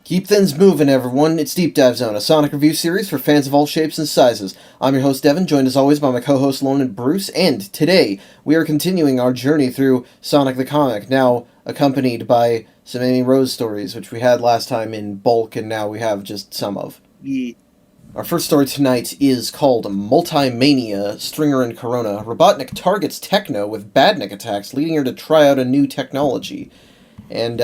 Keep things moving, everyone. It's Deep Dive Zone, a Sonic review series for fans of all shapes and sizes. I'm your host, Devin, joined as always by my co-host, Lone and Bruce, and today we are continuing our journey through Sonic the Comic, now accompanied by some Amy Rose stories, which we had last time in bulk, and now we have just some of. Yeah. Our first story tonight is called Multi-Mania, Stringer and Corona. Robotnik targets Techno with badnik attacks, leading her to try out a new technology. And,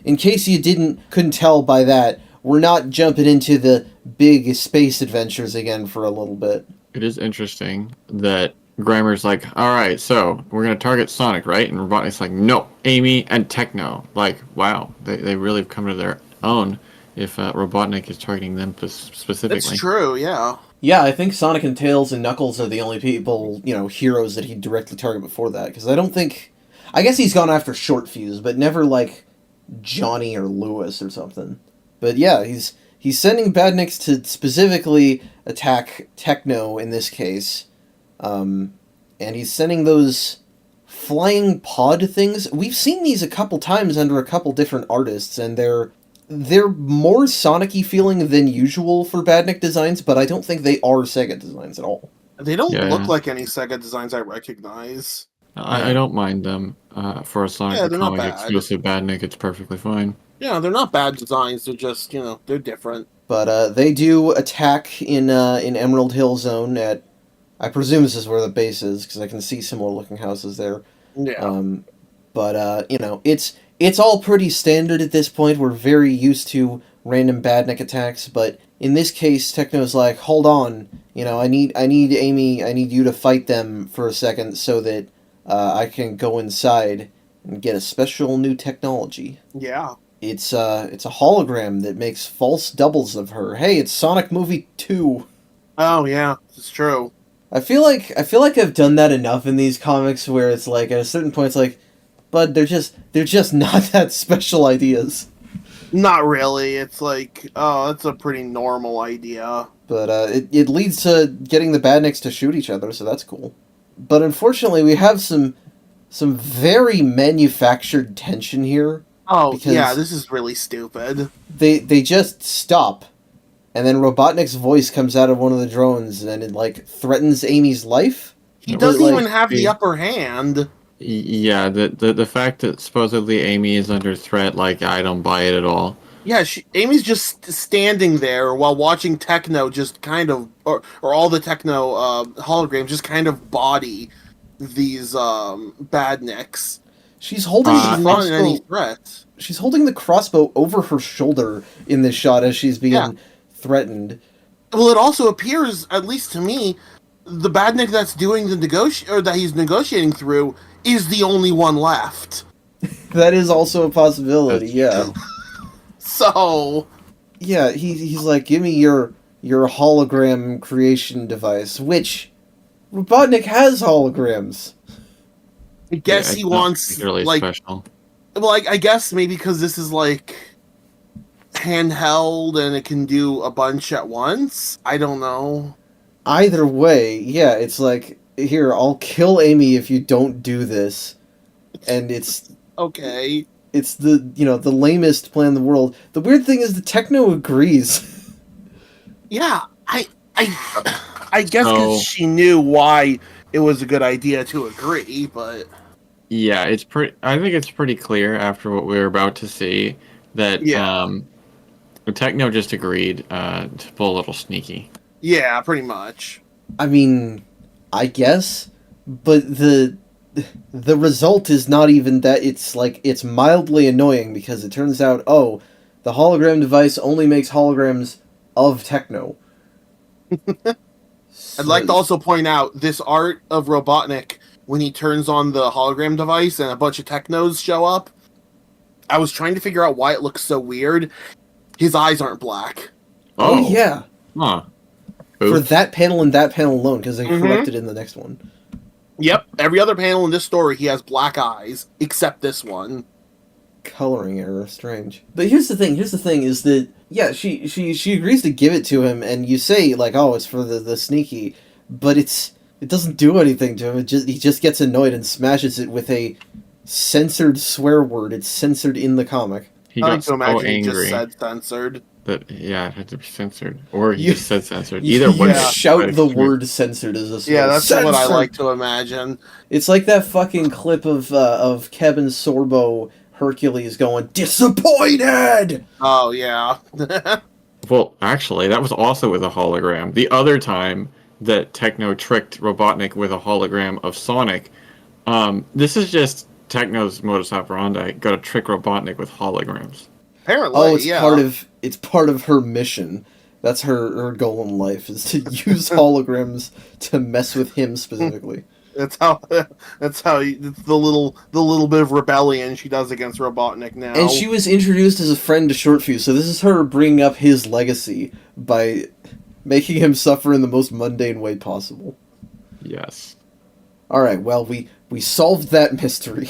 in case you couldn't tell by that, we're not jumping into the big space adventures again for a little bit. It is interesting that Grammar's like, alright, so we're going to target Sonic, right? And Robotnik's like, no, Amy and Techno. Like, wow, they really have come to their own if Robotnik is targeting them specifically. It's true, yeah. Yeah, I think Sonic and Tails and Knuckles are the only people, heroes that he'd directly target before that, because I guess he's gone after Short Fuse, but never, Johnny or Lewis or something. But yeah, he's sending badniks to specifically attack Techno in this case. And he's sending those flying pod things. We've seen these a couple times under a couple different artists, and they're more Sonic-y feeling than usual for badnik designs, but I don't think they are SEGA designs at all. They don't look like any SEGA designs I recognize. I don't mind them for a Sonic the Comic exclusive badnik. It's perfectly fine. Yeah, they're not bad designs. They're just, they're different. But they do attack in Emerald Hill Zone at, I presume this is where the base is, because I can see similar looking houses there. Yeah. It's all pretty standard at this point. We're very used to random badnik attacks, but in this case, Techno's like, hold on, I need Amy, I need you to fight them for a second so that I can go inside and get a special new technology. Yeah. It's a hologram that makes false doubles of her. Hey, it's Sonic Movie 2. Oh yeah, it's true. I feel like I've done that enough in these comics where it's like at a certain point it's like, but they're just not that special ideas. Not really. It's like, oh, that's a pretty normal idea. But it leads to getting the badniks to shoot each other, so that's cool. But unfortunately, we have some very manufactured tension here. Oh, yeah, this is really stupid. They just stop, and then Robotnik's voice comes out of one of the drones, and it, threatens Amy's life? He doesn't even have the upper hand. Yeah, the fact that supposedly Amy is under threat, I don't buy it at all. Yeah, Amy's just standing there while watching Techno just kind of, or all the Techno holograms just kind of body these badniks. She's holding the crossbow. Any threat. She's holding the crossbow over her shoulder in this shot as she's being threatened. Well, it also appears, at least to me, the badnik that's doing that he's negotiating through is the only one left. That is also a possibility. Yeah. So, yeah, he's like, give me your hologram creation device, which Robotnik has holograms. I guess he wants really special. Well, I guess maybe because this is handheld and it can do a bunch at once. I don't know. Either way, yeah, it's like, here, I'll kill Amy if you don't do this, and it's okay. It's the lamest plan in the world. The weird thing is the Techno agrees. Yeah, I guess because she knew why it was a good idea to agree, but yeah, I think it's pretty clear after what we were about to see that the Techno just agreed to pull a little sneaky. Yeah, pretty much. I mean, I guess, but the result is not even that. It's mildly annoying because it turns out, the hologram device only makes holograms of Techno. I'd like to also point out this art of Robotnik when he turns on the hologram device and a bunch of Technos show up. I was trying to figure out why it looks so weird. His eyes aren't black. Oh yeah. Huh. For that panel and that panel alone, because they corrected in the next one. Yep, every other panel in this story, he has black eyes, except this one. Coloring error, strange. But here's the thing is that, yeah, she agrees to give it to him, and you say, it's for the sneaky, but it doesn't do anything to him. He just gets annoyed and smashes it with a censored swear word. It's censored in the comic. he I got like to so imagine he just angry said censored. that it had to be censored, or he You- just said censored. You, Either one. you Yeah. shout the word censored as a Yeah, that's what I Censored! like to imagine. It's like that fucking clip of Kevin Sorbo Hercules going, disappointed! Oh, yeah. Well, actually, that was also with a hologram. The other time that Techno tricked Robotnik with a hologram of Sonic, this is just Techno's modus operandi. Got to trick Robotnik with holograms. Apparently, Oh, it's yeah. part of her mission. That's her goal in life, is to use holograms to mess with him specifically. It's the little bit of rebellion she does against Robotnik now. And she was introduced as a friend to Shortfuse, so this is her bringing up his legacy by making him suffer in the most mundane way possible. Yes. Alright, well, we solved that mystery.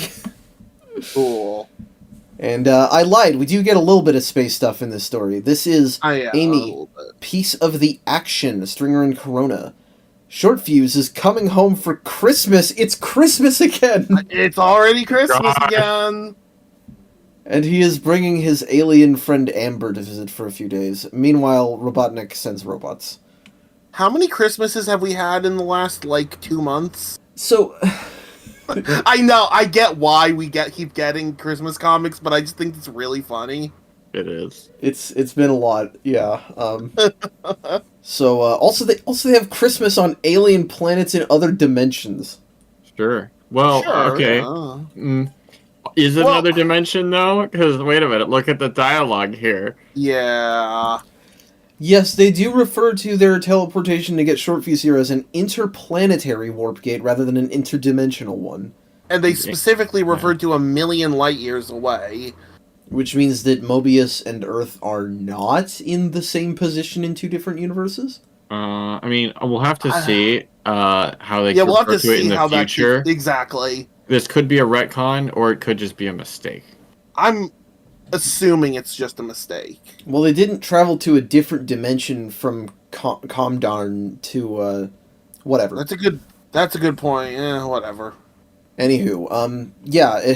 Cool. And I lied, we do get a little bit of space stuff in this story. This is Yeah, a Amy, little bit. piece of the action, Stringer and Corona. Shortfuse is coming home for Christmas. It's Christmas again! It's already Christmas God. again. And he is bringing his alien friend Amber to visit for a few days. Meanwhile, Robotnik sends robots. How many Christmases have we had in the last 2 months? So, I know, I get why we keep getting Christmas comics, but I just think it's really funny. It is. it's been a lot, yeah. So also they have Christmas on alien planets in other dimensions. Sure. Well, Sure, okay. yeah. Is it Well- another dimension, though? Because, wait a minute, look at the dialogue here. Yeah. Yes, they do refer to their teleportation to get Shortfuse here as an interplanetary warp gate rather than an interdimensional one. And they specifically referred to 1,000,000 light years away. Which means that Mobius and Earth are not in the same position in two different universes? I mean, we'll have to see how they Yeah, we'll have refer to to it see in the how future. exactly. This could be a retcon, or it could just be a mistake. I'm assuming it's just a mistake. Well, they didn't travel to a different dimension from Comdarn to, whatever. That's a good point. Whatever. Anywho, yeah,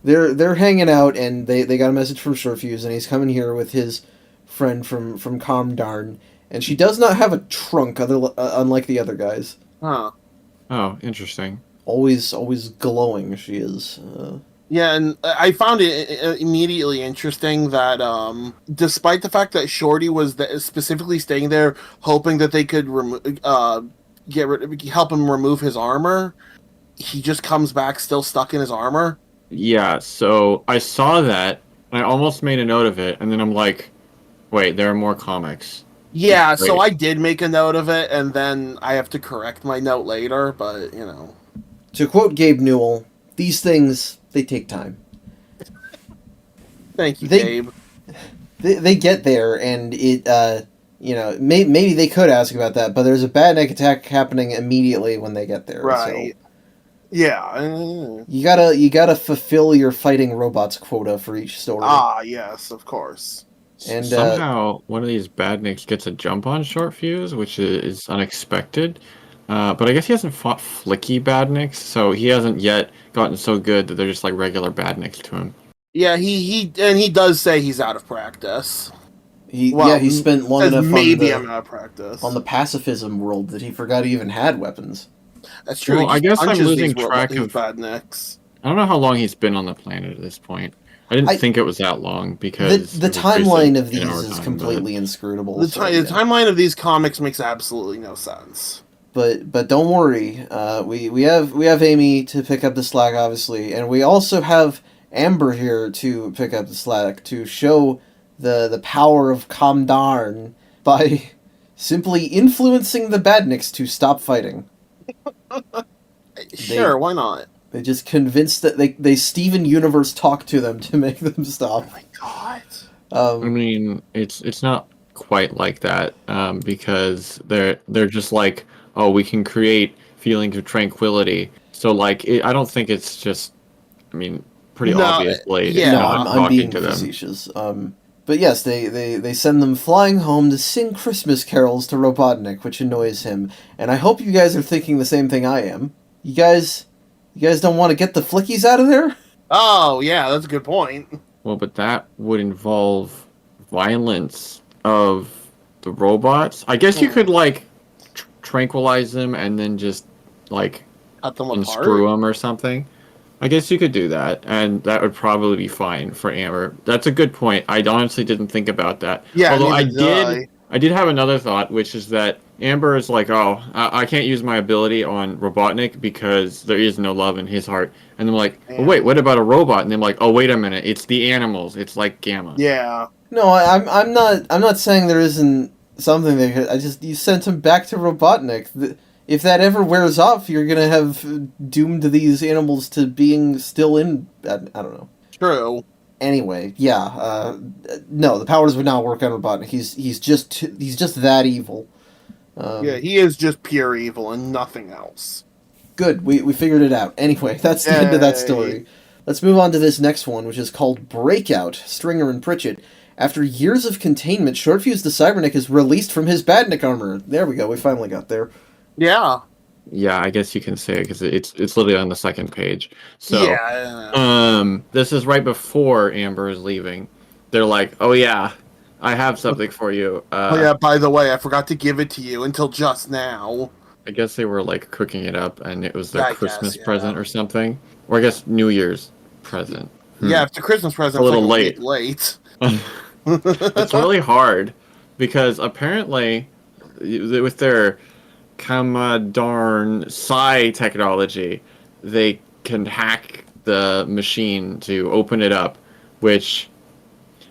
they're hanging out, and they got a message from Shortfuse, and he's coming here with his friend from Comdarn, and she does not have a trunk, unlike the other guys. Huh. Oh, interesting. Always glowing, she is. Yeah, and I found it immediately interesting that despite the fact that Shorty was specifically staying there hoping that they could help him remove his armor, he just comes back still stuck in his armor. Yeah, so I saw that, and I almost made a note of it, and then I'm like, wait, there are more comics. Yeah, so Wait. I did make a note of it, and then I have to correct my note later, but, To quote Gabe Newell, these things, they take time. Thank you, They- Gabe. They get there, and it, maybe they could ask about that, but there's a badnik attack happening immediately when they get there. Right. So Yeah. you gotta fulfill your fighting robots quota for each story. Yes, of course. And, somehow one of these badniks gets a jump on Shortfuse, which is unexpected. But I guess he hasn't fought flicky badniks, so he hasn't yet gotten so good that they're just like regular badniks to him. Yeah, he does say he's out of practice. he spent long Says enough maybe I'm out of practice. on the pacifism world that he forgot he even had weapons. That's true. Well, he I guess I'm punches losing these track these of- badniks. I don't know how long he's been on the planet at this point. I didn't think it was that long because The it was timeline recent of in these our is time, completely inscrutable. The so, yeah. timeline of these comics makes absolutely no sense. But don't worry, we have Amy to pick up the slack, obviously, and we also have Amber here to pick up the slack to show the power of Comdarn by simply influencing the badniks to stop fighting. Sure, why not? They just convinced that they Steven Universe talk to them to make them stop. Oh my god. I mean, it's not quite like that because they're just like, oh, we can create feelings of tranquility. So like, I don't think it's just. I mean, pretty No, obviously, yeah. No, not I'm talking being to them. facetious. But yes, they send them flying home to sing Christmas carols to Robotnik, which annoys him. And I hope you guys are thinking the same thing I am. You guys don't want to get the flickies out of there? Oh yeah, that's a good point. Well, but that would involve violence of the robots. I guess you could like tranquilize them and then just like Cut them unscrew apart. them or something. I guess you could do that, and that would probably be fine for Amber. That's a good point. I honestly didn't think about that. Yeah, Although neither did I did have another thought, which is that Amber is like, oh, I can't use my ability on Robotnik because there is no love in his heart. And I'm like, oh, wait, what about a robot? And I'm like, oh, wait a minute, it's the animals. It's like Gamma. Yeah. No, I'm not saying there isn't something that could, I just you sent him back to Robotnik. If that ever wears off, you're gonna have doomed these animals to being still in. I don't know. True. Anyway, yeah. No, the powers would not work on Robotnik. He's just that evil. Yeah, he is just pure evil and nothing else. Good. We figured it out. Anyway, that's the end of that story. Let's move on to this next one, which is called Breakout, Stringer and Pritchett. After years of containment, Shortfuse the Cybernik is released from his Badnik armor. There we go. We finally got there. Yeah. Yeah, I guess you can say it because it's literally on the second page. So, yeah. This is right before Amber is leaving. They're like, "Oh yeah, I have something for you." Oh yeah, by the way, I forgot to give it to you until just now. I guess they were like cooking it up, and it was their I Christmas guess, yeah. present or something, or I guess New Year's present. Yeah, if the Christmas present A little like late. late. It's really hard because apparently, with their Kamadarn Psi technology, they can hack the machine to open it up, which,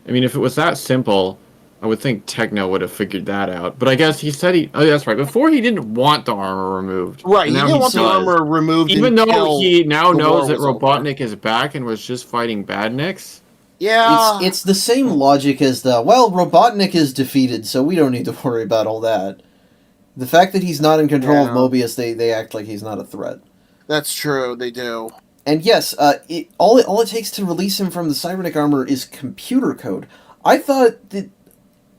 I mean, if it was that simple, I would think Techno would have figured that out. But I guess he said oh, that's right. Before he didn't want the armor removed. Right, he Now didn't want the does. armor removed. Even though he now knows that war was Robotnik is back and was just fighting Badniks. Yeah. It's the same logic as Robotnik is defeated, so we don't need to worry about all that. The fact that he's not in control of Mobius, they act like he's not a threat. That's true, they do. And yes, all it takes to release him from the Cybernik armor is computer code. I thought that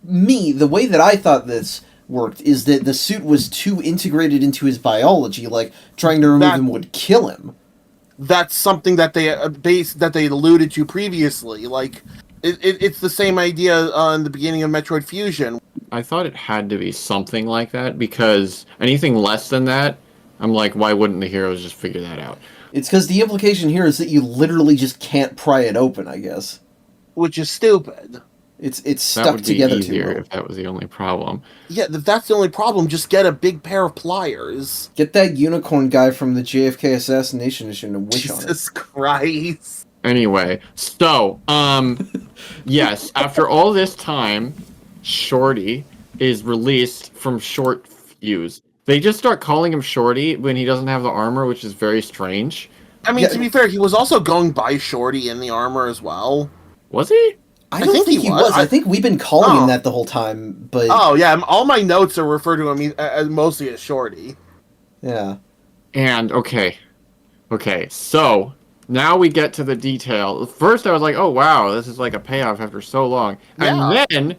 the way that I thought this worked is that the suit was too integrated into his biology, like trying to remove him would kill him. That's something that they alluded to previously. Like, it's the same idea in the beginning of Metroid Fusion. I thought it had to be something like that because anything less than that, I'm like, why wouldn't the heroes just figure that out? It's because the implication here is that you literally just can't pry it open, I guess. Which is stupid. It's stuck together too well. If that was the only problem. Yeah, if that's the only problem, just get a big pair of pliers. Get that unicorn guy from the JFK assassination mission and wish on it. Jesus Christ. Anyway, so, yes, after all this time, Shorty is released from Short Fuse. They just start calling him Shorty when he doesn't have the armor, which is very strange. I mean, to be fair, he was also going by Shorty in the armor as well. Was he? I don't think he was. I think we've been calling him that the whole time, but... Oh, yeah, all my notes are referred to him as mostly as Shorty. Yeah. And, okay, so... Now we get to the detail. First I was like, oh wow, this is like a payoff after so long. And then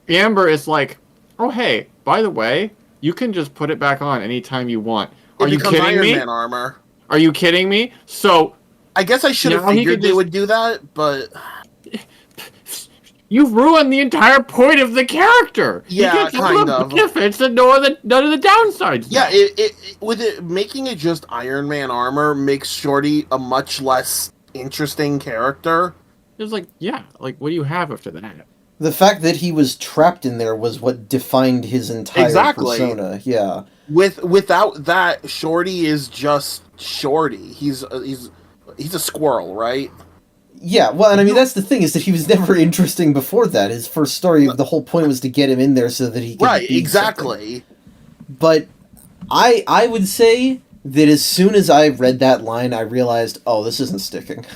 Amber is like, oh hey, by the way, you can just put it back on anytime you want. Are you kidding Iron me? Man armor. Are you kidding me? So I guess I should have figured they would do that, but you've ruined the entire point of the character. Yeah, kind of. Benefits and none of the downsides. Yeah, with it making it just Iron Man armor makes Shorty a much less interesting character. It was like, yeah, like what do you have after that? The fact that he was trapped in there was what defined his entire persona. Yeah. Without that, Shorty is just Shorty. He's a squirrel, right? Yeah, well, and I mean, that's the thing, is that he was never interesting before that. His first story, the whole point was to get him in there so that he could be exactly. Something. But I would say that as soon as I read that line, I realized, oh, this isn't sticking.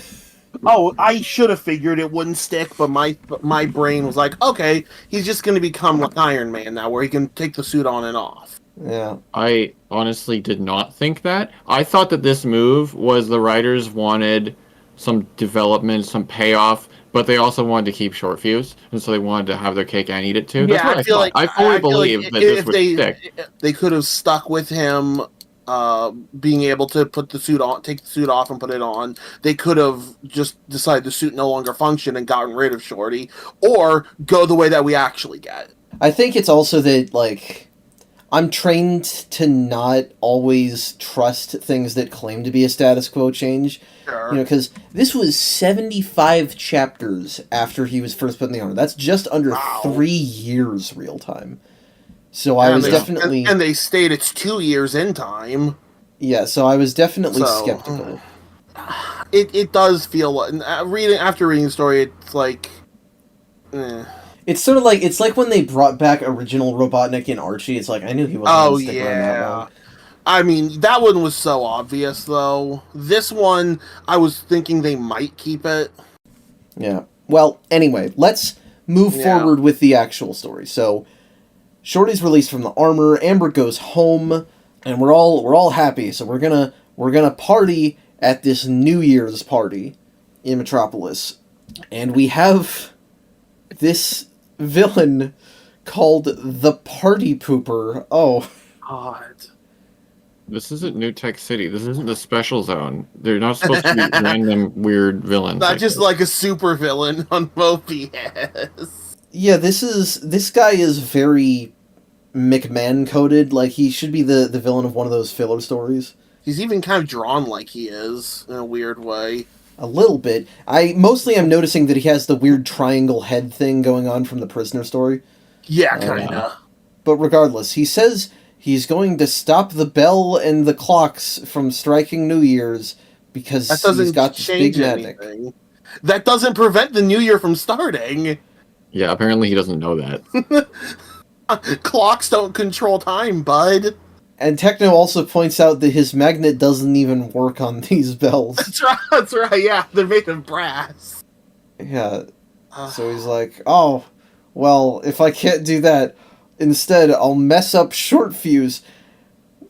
Oh, I should have figured it wouldn't stick, but my brain was like, okay, he's just going to become like Iron Man now, where he can take the suit on and off. Yeah. I honestly did not think that. I thought that this move was the writers wanted some development, some payoff, but they also wanted to keep Short Fuse, and so they wanted to have their cake and eat it too. That's what I thought. I fully believe that this would stick. They could have stuck with him being able to put the suit on, take the suit off and put it on. They could have just decided the suit no longer functioned and gotten rid of Shorty, or go the way that we actually get. I think it's also that, like, I'm trained to not always trust things that claim to be a status quo change. Sure. You know, because this was 75 chapters after he was first put in the armor. That's just under 3 years real time. So I was definitely... And they state it's 2 years in time. Yeah, so I was definitely skeptical. It does feel... After reading the story, it's like... It's sort of like... It's like when they brought back original Robotnik in Archie. It's like, I knew he wasn't going to stick around that long. I mean, that one was so obvious, though. This one, I was thinking they might keep it. Yeah. Well, anyway, let's move forward with the actual story. So... Shorty's released from the armor, Amber goes home, and we're all happy, so we're gonna party at this New Year's party in Metropolis. And we have this villain called the Party Pooper. Oh. God. This isn't New Tech City. This isn't the special zone. They're not supposed to be random weird villains. Not just like a super villain on Mobius. Yeah, this guy is very McMahon-coded. Like, he should be the villain of one of those filler stories. He's even kind of drawn like he is, in a weird way. A little bit. I mostly am noticing that he has the weird triangle head thing going on from the Prisoner story. Yeah, kinda. But regardless, he says he's going to stop the bell and the clocks from striking New Year's because he's got this big magic. That doesn't prevent the New Year from starting. Yeah, apparently he doesn't know that. Clocks don't control time, bud. And Techno also points out that his magnet doesn't even work on these bells. That's right, yeah. They're made of brass. Yeah. So he's like, oh, well, if I can't do that, instead I'll mess up Short Fuse.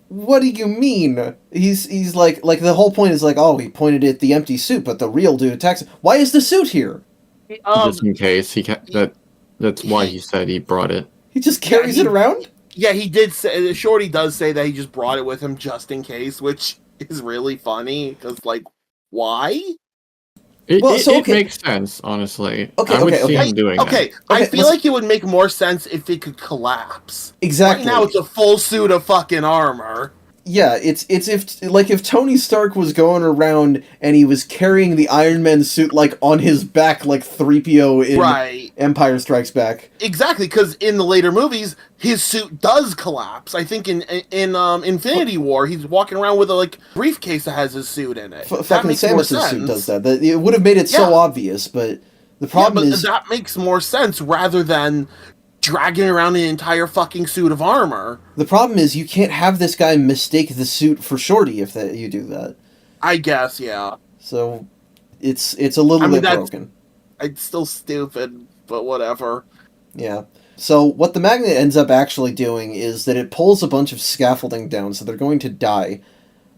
What do you mean? He's like the whole point is like, oh, he pointed at the empty suit, but the real dude attacks him. Why is the suit here? Just in case that's why he said he brought it. He just carries it around? Yeah, he did say, Shorty does say that he just brought it with him just in case, which is really funny, because, like, why? It makes sense, honestly. Okay, I would see him doing that. Okay, I feel like it would make more sense if it could collapse. Exactly. Right now it's a full suit of fucking armor. Yeah, it's if Tony Stark was going around and he was carrying the Iron Man suit like on his back like 3PO in Empire Strikes Back. Exactly, because in the later movies, his suit does collapse. I think in Infinity War, he's walking around with a briefcase that has his suit in it. Fucking Samus' suit does that. It would have made it so obvious, but the problem is that makes more sense rather than dragging around an entire fucking suit of armor. The problem is you can't have this guy mistake the suit for Shorty if you do that. I guess, yeah. So it's a little bit broken. It's still stupid, but whatever. Yeah. So what the magnet ends up actually doing is that it pulls a bunch of scaffolding down, so they're going to die.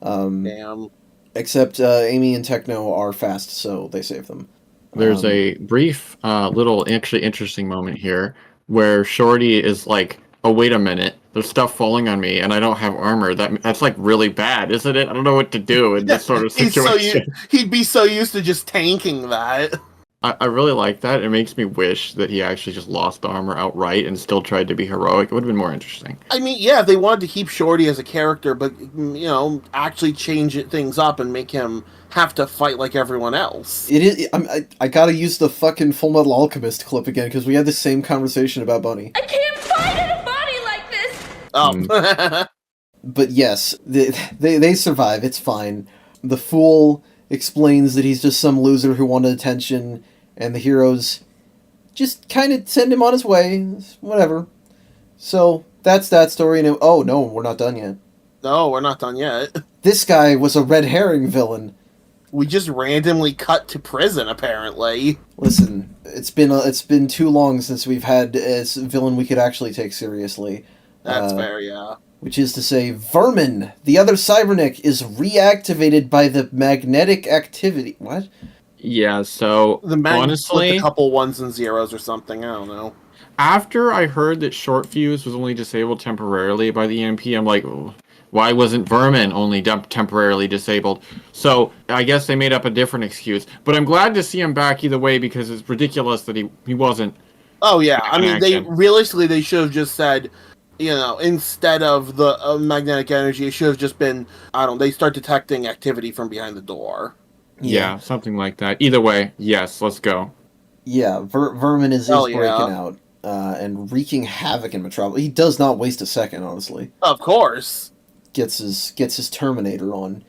Damn. Except Amy and Techno are fast, so they save them. There's a brief, little actually interesting moment here where Shorty is like, oh, wait a minute, there's stuff falling on me and I don't have armor. That's like really bad, isn't it? I don't know what to do in this sort of situation. He'd be so used to just tanking that. I really like that. It makes me wish that he actually just lost the armor outright and still tried to be heroic. It would have been more interesting. I mean, yeah, if they wanted to keep Shorty as a character, but, actually change things up and make him have to fight like everyone else. It is. I gotta use the fucking Full Metal Alchemist clip again, because we had the same conversation about Bunny. I can't fight in a body like this! But yes, they survive. It's fine. The fool explains that he's just some loser who wanted attention, and the heroes just kind of send him on his way. Whatever. So, that's that story. And oh, no, we're not done yet. No, we're not done yet. This guy was a red herring villain. We just randomly cut to prison, apparently. Listen, it's been too long since we've had a villain we could actually take seriously. That's fair, yeah. Which is to say, Vermin, the other Cybernik, is reactivated by the magnetic activity. What? Yeah, so honestly, a couple ones and zeros or something. I don't know. After I heard that Short Fuse was only disabled temporarily by the EMP, I'm like, oh, Why wasn't Vermin only temporarily disabled? So I guess they made up a different excuse. But I'm glad to see him back either way because it's ridiculous that he wasn't. Oh yeah, back I in mean, action. they should have just said, instead of the magnetic energy, it should have just been, I don't know, they start detecting activity from behind the door. Yeah, something like that. Either way, yes, let's go. Yeah, Vermin is Hell breaking yeah. out and wreaking havoc in Metropolis. He does not waste a second, honestly. Of course. Gets his Terminator on.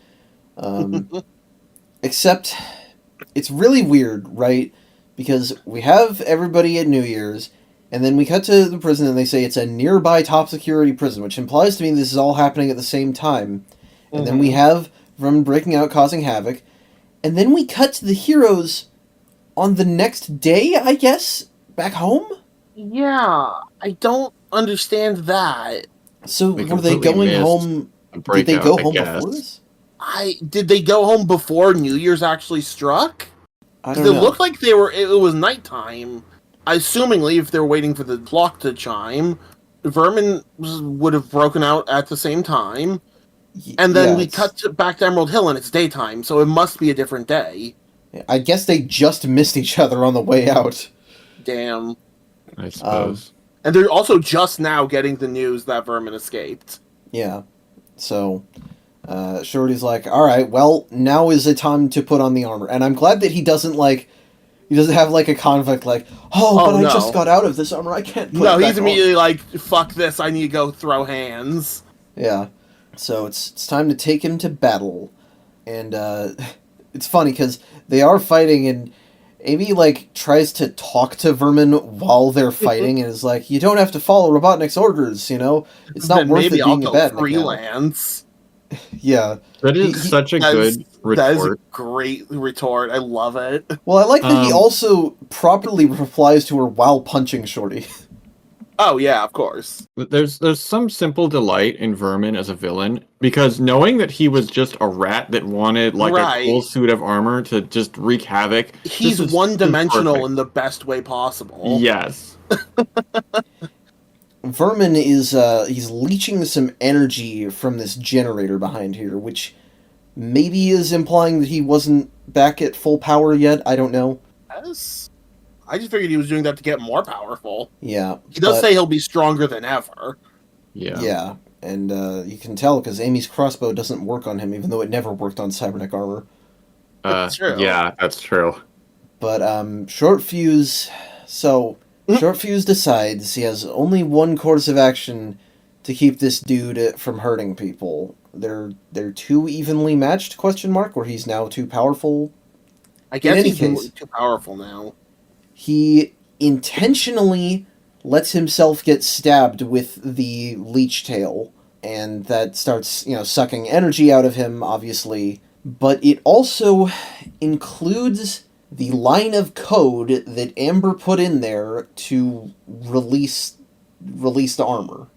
Except, it's really weird, right? Because we have everybody at New Year's, and then we cut to the prison and they say it's a nearby top security prison, which implies to me this is all happening at the same time. And then we have Vermin breaking out, causing havoc. And then we cut to the heroes on the next day, I guess? Back home? Yeah, I don't understand that. So We were they completely going missed home? Breakout, Did they go I home guess. before this? Did they go home before New Year's actually struck? I Because don't it know. looked like it was nighttime. Assumingly, if they're waiting for the clock to chime, Vermin would have broken out at the same time. And then we cut back to Emerald Hill and it's daytime, so it must be a different day. I guess they just missed each other on the way out. Damn. I suppose. And they're also just now getting the news that Vermin escaped. Yeah. So, Shorty's like, alright, well, now is the time to put on the armor. And I'm glad that he doesn't have like a conflict like, but I just got out of this armor, I can't put it back he's on." immediately like, fuck this, I need to go throw hands. Yeah. So it's time to take him to battle. And it's funny because they are fighting and Amy tries to talk to Vermin while they're fighting and is like, you don't have to follow Robotnik's orders, It's not Then worth maybe it I'll being a go bad freelance. Yeah. That is such a good That is a retort. great retort. I love it. Well, I like that he also properly replies to her while punching Shorty. Oh yeah, of course. There's some simple delight in Vermin as a villain because knowing that he was just a rat that wanted a full suit of armor to just wreak havoc. He's one-dimensional in the best way possible. Yes. Vermin is he's leeching some energy from this generator behind here, which maybe is implying that he wasn't back at full power yet. I don't know. Yes. I just figured he was doing that to get more powerful. Yeah. He does say he'll be stronger than ever. Yeah. Yeah, and you can tell because Amy's crossbow doesn't work on him, even though it never worked on Cybernetic armor. That's true. Yeah, that's true. But Short Fuse decides he has only one course of action to keep this dude from hurting people. They're too evenly matched? ? Or he's now too powerful. I guess any he's case, too powerful now. He intentionally lets himself get stabbed with the leech tail, and that starts, sucking energy out of him, obviously. But it also includes the line of code that Amber put in there to release the armor.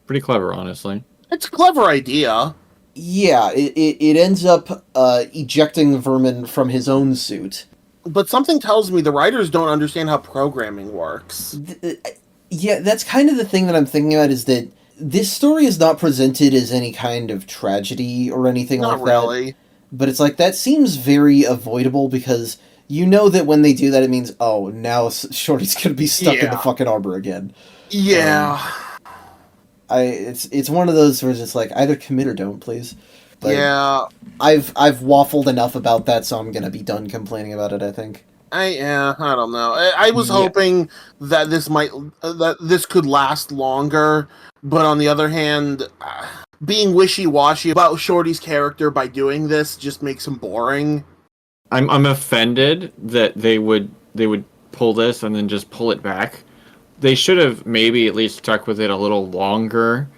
Pretty clever, honestly. It's a clever idea. Yeah, it ends up ejecting Vermin from his own suit. But something tells me the writers don't understand how programming works. Yeah, that's kind of the thing that I'm thinking about, is that this story is not presented as any kind of tragedy or anything like that. Not really. But it's like, that seems very avoidable, because you know that when they do that, it means, oh, now Shorty's gonna be stuck in the fucking arbor again. Yeah. It's one of those where it's just like, either commit or don't, please. But yeah. I've waffled enough about that, so I'm gonna be done complaining about it, I think. I don't know. I was hoping that this could last longer, but on the other hand, being wishy-washy about Shorty's character by doing this just makes him boring. I'm offended that they would pull this and then just pull it back. They should have maybe at least stuck with it a little longer,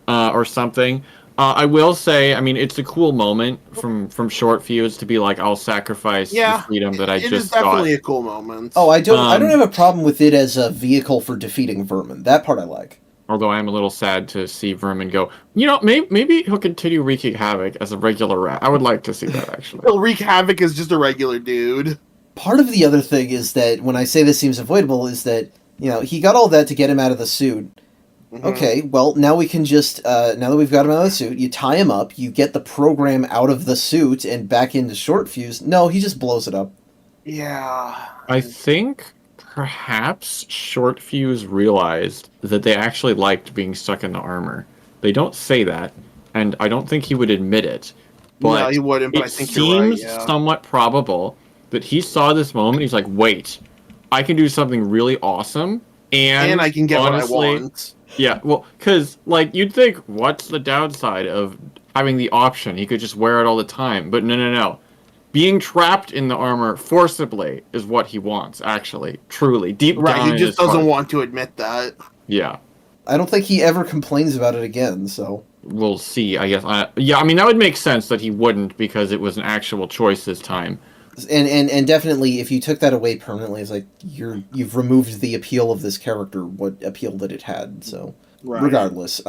or something. I will say, I mean, it's a cool moment from Short Fuse to be like, I'll sacrifice the freedom that I just got. It is definitely a cool moment. Oh, I don't have a problem with it as a vehicle for defeating Vermin. That part I like. Although I am a little sad to see Vermin go, maybe he'll continue wreaking havoc as a regular rat. I would like to see that, actually. He'll wreak havoc as just a regular dude. Part of the other thing is that, when I say this seems avoidable, is that, he got all that to get him out of the suit. Okay, well, now we can just, now that we've got him out of the suit, you tie him up, you get the program out of the suit and back into short fuse. No, he just blows it up. Yeah. I think perhaps Short Fuse realized that they actually liked being stuck in the armor. They don't say that, and I don't think he would admit it. But No, he wouldn't, but it I think you're right, seems yeah. somewhat probable that he saw this moment. He's like, wait, I can do something really awesome, And I can get honestly, what I want. Yeah, well, because, like, you'd think, what's the downside of having the option? He could just wear it all the time. But no. Being trapped in the armor forcibly is what he wants, actually. Truly. Deep Right, down he in just his heart. doesn't want to admit that. Yeah. I don't think he ever complains about it again, so... We'll see, I guess. Yeah, I mean, that would make sense that he wouldn't, because it was an actual choice this time. And definitely, if you took that away permanently, it's like you've removed the appeal of this character, what appeal that it had. So, Right. regardless,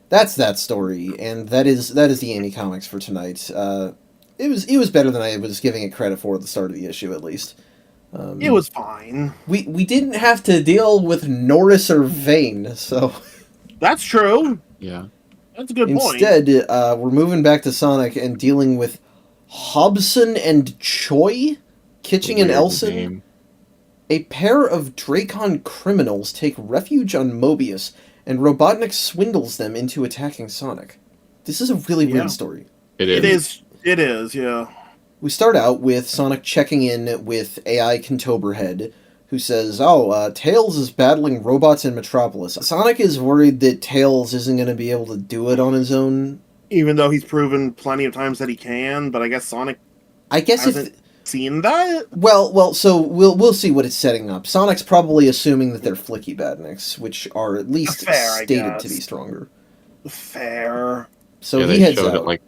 that's that story, and that is the Amy comics for tonight. It was better than I was giving it credit for at the start of the issue, at least. It was fine. We didn't have to deal with Norris or Vane, so That's true. Yeah. That's a good point. instead, we're moving back to Sonic and dealing with Hoson and Choy, Kitching and Weird Elson. name. A pair of Dracon criminals take refuge on Mobius, and Robotnik swindles them into attacking Sonic. This is a really Yeah. weird story. It is. It is, yeah. We start out with Sonic checking in with AI Kentoberhead, who says, Tails is battling robots in Metropolis. Sonic is worried that Tails isn't going to be able to do it on his own. Even though he's proven plenty of times that he can, but I guess Sonic I guess hasn't seen that? so we'll see what it's setting up. Sonic's probably assuming that they're flicky badniks, which are at least Fair, I stated to guess. be stronger. Fair. So Yeah, he they heads showed out. it, like,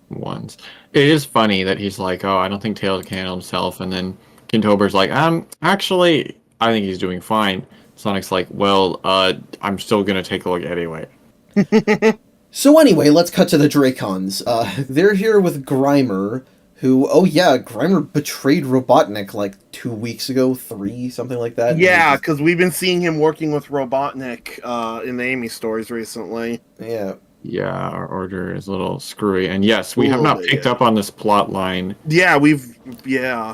once. It is funny that he's like, oh, I don't think Tails can handle himself, and then Kintober's like, actually, I think he's doing fine. Sonic's like, well, I'm still gonna take a look anyway. So anyway, let's cut to the Dracons. They're here with Grimer, who, Grimer betrayed Robotnik like 2 weeks ago, 3, something like that. Yeah, because we've been seeing him working with Robotnik in the Amy stories recently. Yeah. Yeah, our order is a little screwy, and yes, we have not Little bit, picked yeah. up on this plot line. Yeah,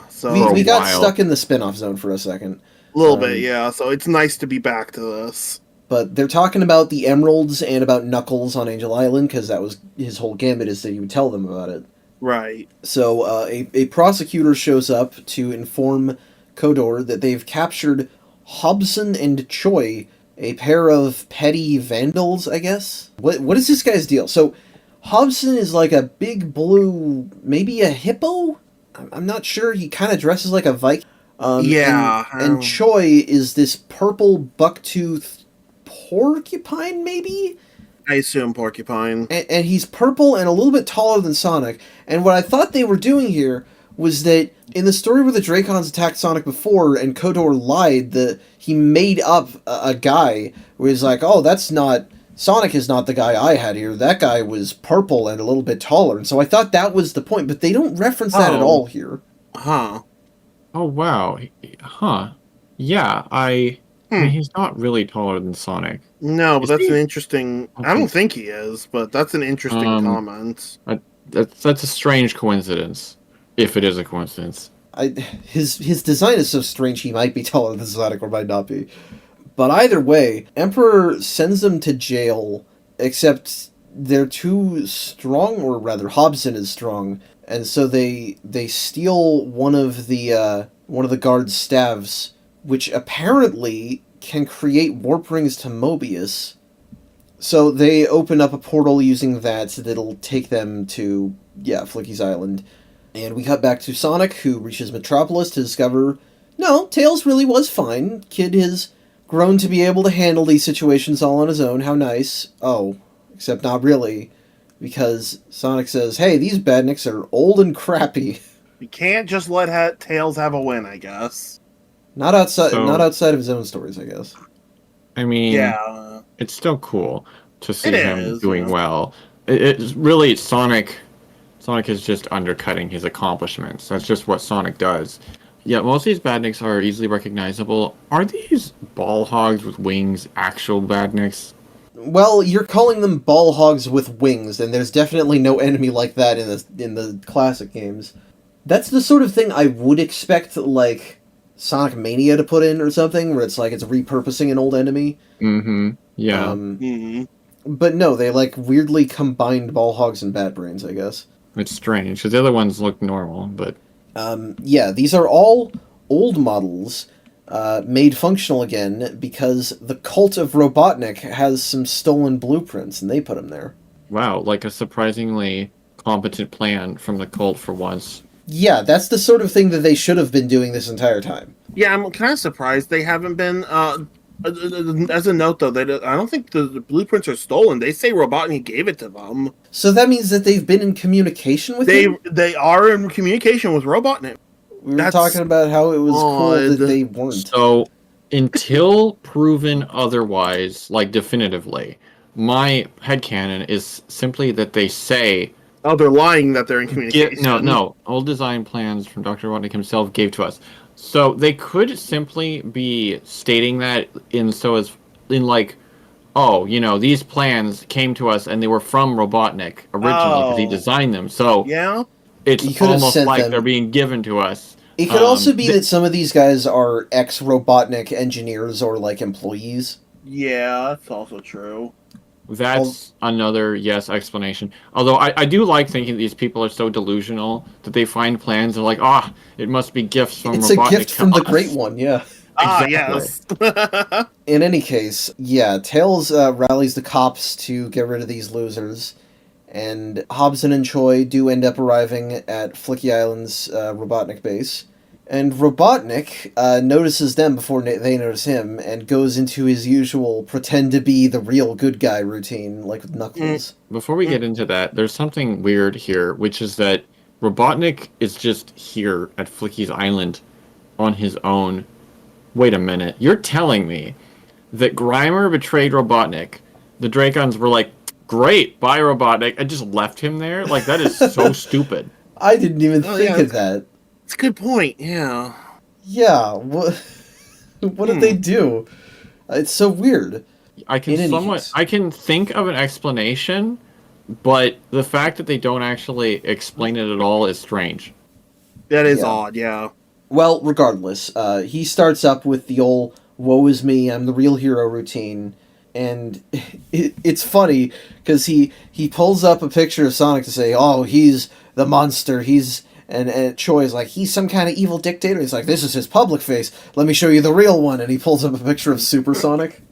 so For We a got while. stuck in the spin-off zone for a second. a little bit, yeah. So it's nice to be back to this. But they're talking about the Emeralds and about Knuckles on Angel Island, because that was his whole gambit, is that he would tell them about it. Right. So a prosecutor shows up to inform Kodor that they've captured Hobson and Choy, a pair of petty vandals, I guess? What is this guy's deal? So, Hobson is like a big blue, maybe a hippo? I'm not sure. He kind of dresses like a Viking. Yeah. And Choy is this purple bucktooth porcupine, maybe? I assume Porcupine. And he's purple and a little bit taller than Sonic. And what I thought they were doing here was that in the story where the Dracons attacked Sonic before and Kodor lied, he made up a guy who was like, Sonic is not the guy I had here. That guy was purple and a little bit taller. And so I thought that was the point, but they don't reference that at all here. Huh. Oh, wow. Huh. Yeah, I mean, he's not really taller than Sonic. No, but Is that's he? an interesting... I don't think he is, but that's an interesting comment. That's a strange coincidence, if it is a coincidence. His design is so strange he might be taller than Sonic or might not be. But either way, Emperor sends them to jail, except they're too strong, or rather Hobson is strong, and so they steal one of the guard's staves, which apparently can create warp rings to Mobius. So they open up a portal using that'll take them to, Flicky's Island. And we cut back to Sonic, who reaches Metropolis to discover, no, Tails really was fine. Kid has grown to be able to handle these situations all on his own. How nice. Oh, except not really. Because Sonic says, hey, these badniks are old and crappy. You can't just let Tails have a win, I guess. Not outside of his own stories, I guess. I mean, Yeah. it's still cool to see It him is, doing yeah. well. It's really Sonic is just undercutting his accomplishments. That's just what Sonic does. Yeah, most of these badniks are easily recognizable. Are these ball hogs with wings actual badniks? Well, you're calling them ball hogs with wings, and there's definitely no enemy like that in the classic games. That's the sort of thing I would expect, like, Sonic Mania to put in or something, where it's like it's repurposing an old enemy. Mm-hmm. Yeah. But no, they, like, weirdly combined ball hogs and bat brains, I guess. It's strange, because the other ones look normal, but... Yeah, these are all old models, made functional again, because the cult of Robotnik has some stolen blueprints, and they put them there. Wow, like a surprisingly competent plan from the cult for once. Yeah, that's the sort of thing that they should have been doing this entire time. Yeah, I'm kind of surprised they haven't been. As a note, though, I don't think the blueprints are stolen. They say Robotnik gave it to them. So that means that they've been in communication with him? They are in communication with Robotnik. We were talking about how it was cool that they weren't. So, until proven otherwise, like definitively, my headcanon is simply that they say... Oh, they're lying that they're in communication. No. Old design plans from Dr. Robotnik himself gave to us. So they could simply be stating that oh, these plans came to us and they were from Robotnik originally because he designed them. So yeah, it's almost like they're being given to us. It could also be that some of these guys are ex-Robotnik engineers or, like, employees. Yeah, that's also true. That's another explanation. Although I do like thinking these people are so delusional that they find plans and like, it must be gifts from It's Robotnik a gift from the Great One, yeah. Exactly. Yes. In any case, yeah, Tails rallies the cops to get rid of these losers, and Hoson and Choy do end up arriving at Flicky Island's Robotnik base. And Robotnik notices them before they notice him, and goes into his usual pretend to be the real good guy routine, like with Knuckles. Before we get into that, there's something weird here, which is that Robotnik is just here at Flicky's Island on his own. Wait a minute, you're telling me that Grimer betrayed Robotnik, the Dracons were like, great, bye Robotnik, and just left him there? Like, that is so stupid. I didn't even think of that. It's a good point, yeah. Yeah, what did they do? It's so weird. I can think of an explanation, but the fact that they don't actually explain it at all is strange. That is odd, yeah. Well, regardless, he starts up with the old woe is me, I'm the real hero routine, and it's funny, because he pulls up a picture of Sonic to say, oh, he's the monster, and Choy is like, he's some kind of evil dictator. He's like, this is his public face. Let me show you the real one. And he pulls up a picture of Super Sonic.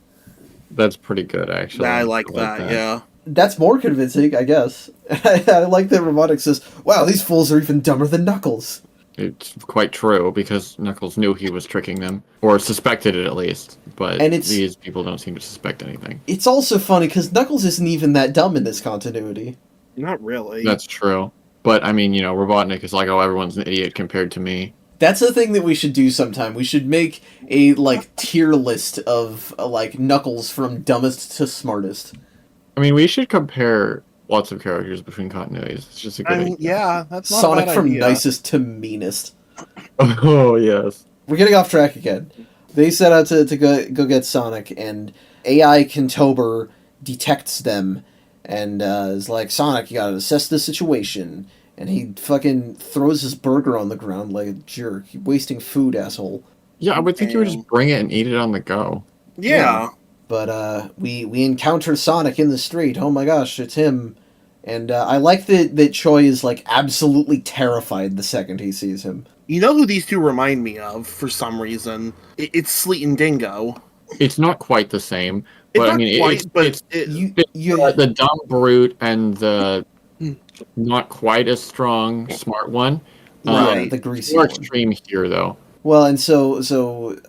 That's pretty good, actually. I like that, yeah. That's more convincing, I guess. I like that Robotnik says, wow, these fools are even dumber than Knuckles. It's quite true, because Knuckles knew he was tricking them. Or suspected it, at least. But these people don't seem to suspect anything. It's also funny, because Knuckles isn't even that dumb in this continuity. Not really. That's true. But, I mean, Robotnik is like, oh, everyone's an idiot compared to me. That's the thing that we should do sometime. We should make a, like, tier list of, like, Knuckles from dumbest to smartest. I mean, we should compare lots of characters between continuities. It's just a good idea. Yeah, that's not Sonic a bad from idea. nicest to meanest. Oh, yes. We're getting off track again. They set out to go get Sonic, and AI Kentober detects them, and is like, Sonic, you gotta assess the situation. And he fucking throws his burger on the ground like a jerk. Wasting food, asshole. Yeah, I would think you would just bring it and eat it on the go. Yeah. But we encounter Sonic in the street. Oh my gosh, it's him. And I like that Choy is like absolutely terrified the second he sees him. You know who these two remind me of, for some reason? It's Sleet and Dingo. It's not quite the same. But I mean, it's the dumb brute and the not quite as strong smart one. Right, the greasy more one. Extreme here, though. Well, and so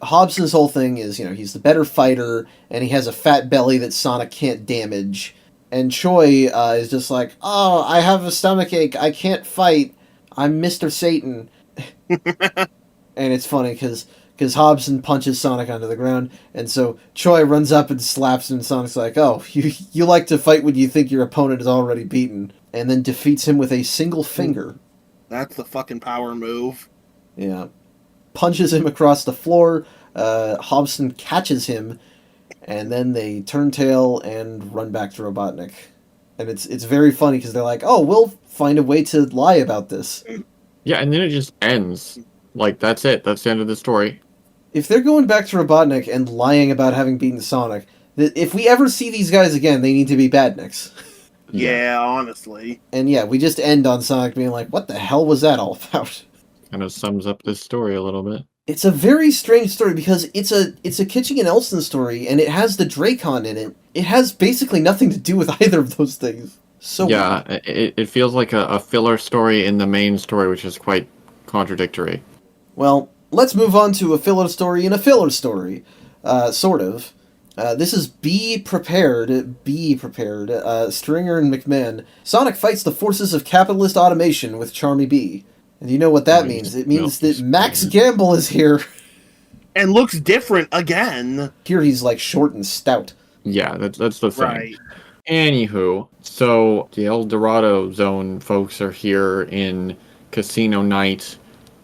Hobson's whole thing is, he's the better fighter, and he has a fat belly that Sonic can't damage. And Choy is just like, oh, I have a stomachache, I can't fight, I'm Mr. Satan. And it's funny, because Hobson punches Sonic onto the ground, and so Choy runs up and slaps him, and Sonic's like, oh, you like to fight when you think your opponent is already beaten, and then defeats him with a single finger. That's the fucking power move. Yeah. Punches him across the floor, Hobson catches him, And then they turn tail and run back to Robotnik. And it's very funny because they're like, oh, we'll find a way to lie about this. Yeah, and then it just ends. Like, that's it. That's the end of the story. If they're going back to Robotnik and lying about having beaten Sonic, if we ever see these guys again, they need to be badniks. Yeah, honestly. And yeah, we just end on Sonic being like, what the hell was that all about? Kind of sums up this story a little bit. It's a very strange story because it's a Kitching and Elson story, and it has the Dracon in it. It has basically nothing to do with either of those things. So yeah, it feels like a filler story in the main story, which is quite contradictory. Well, let's move on to a filler story in a filler story. Sort of. This is Be Prepared, Stringer and McMahon. Sonic fights the forces of capitalist automation with Charmy B. And you know what that means? It means that Max Gamble is here. And looks different again. Here he's like short and stout. Yeah, that's the thing. Right. Anywho, so the El Dorado Zone folks are here in Casino Night,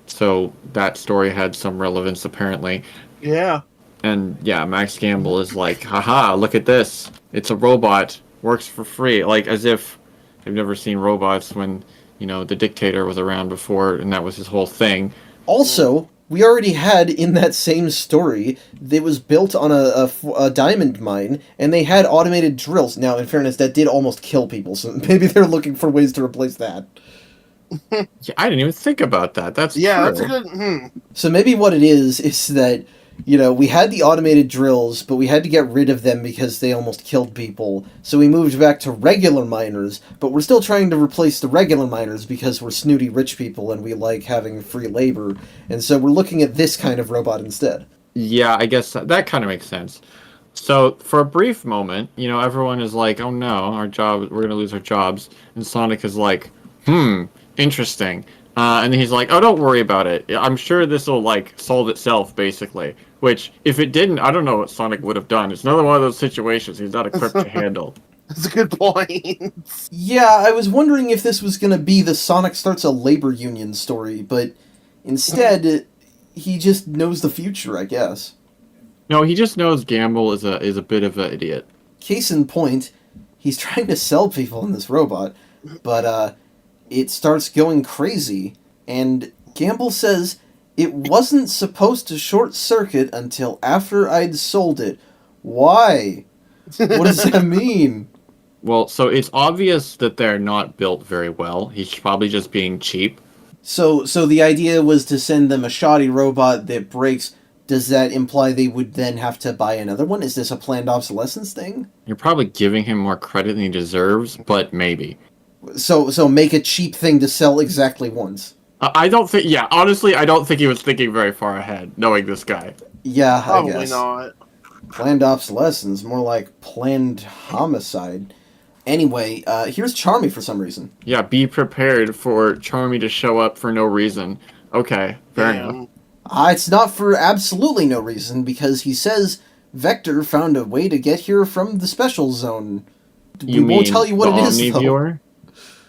so that story had some relevance apparently. Yeah. And yeah, Max Gamble is like, haha, look at this. It's a robot, works for free. Like, as if I've never seen robots when, the dictator was around before and that was his whole thing. Also, we already had in that same story, that was built on a diamond mine, and they had automated drills. Now, in fairness, that did almost kill people, so maybe they're looking for ways to replace that. Yeah, I didn't even think about that. That's true. That's good. So maybe what it is that, we had the automated drills, but we had to get rid of them because they almost killed people. So we moved back to regular miners, but we're still trying to replace the regular miners because we're snooty rich people and we like having free labor. And so we're looking at this kind of robot instead. Yeah, I guess that kind of makes sense. So for a brief moment, everyone is like, oh no, we're going to lose our jobs. And Sonic is like, interesting. And then he's like, oh, don't worry about it. I'm sure this will, solve itself, basically. Which, if it didn't, I don't know what Sonic would have done. It's another one of those situations he's not equipped to handle. That's a good point. Yeah, I was wondering if this was going to be the Sonic starts a labor union story, but instead, he just knows the future, I guess. No, he just knows Gamble is a bit of an idiot. Case in point, he's trying to sell people in this robot, but, it starts going crazy, and Gamble says it wasn't supposed to short circuit until after I'd sold it. Why? What does that mean? Well, so it's obvious that they're not built very well. He's probably just being cheap. So the idea was to send them a shoddy robot that breaks. Does that imply they would then have to buy another one? Is this a planned obsolescence thing? You're probably giving him more credit than he deserves, but maybe. So make a cheap thing to sell exactly once. I don't think, honestly, I don't think he was thinking very far ahead, knowing this guy. Yeah, Probably I guess. not. Planned obsolescence, more like planned homicide. Anyway, here's Charmy for some reason. Yeah, be prepared for Charmy to show up for no reason. Okay, fair enough. It's not for absolutely no reason, because he says Vector found a way to get here from the special zone. We won't tell you what it is, though. Omniviewer?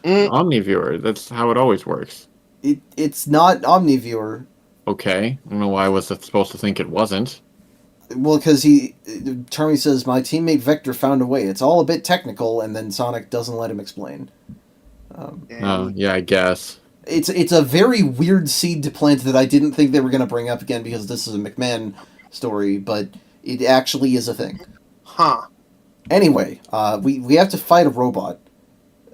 Omniviewer, that's how it always works. It's not Omniviewer. Okay, I don't know why I was supposed to think it wasn't. Well, because Charmy says, my teammate Vector found a way. It's all a bit technical, and then Sonic doesn't let him explain. Yeah, I guess. It's a very weird seed to plant that I didn't think they were going to bring up again because this is a McMahon story, but it actually is a thing. Huh. Anyway, we have to fight a robot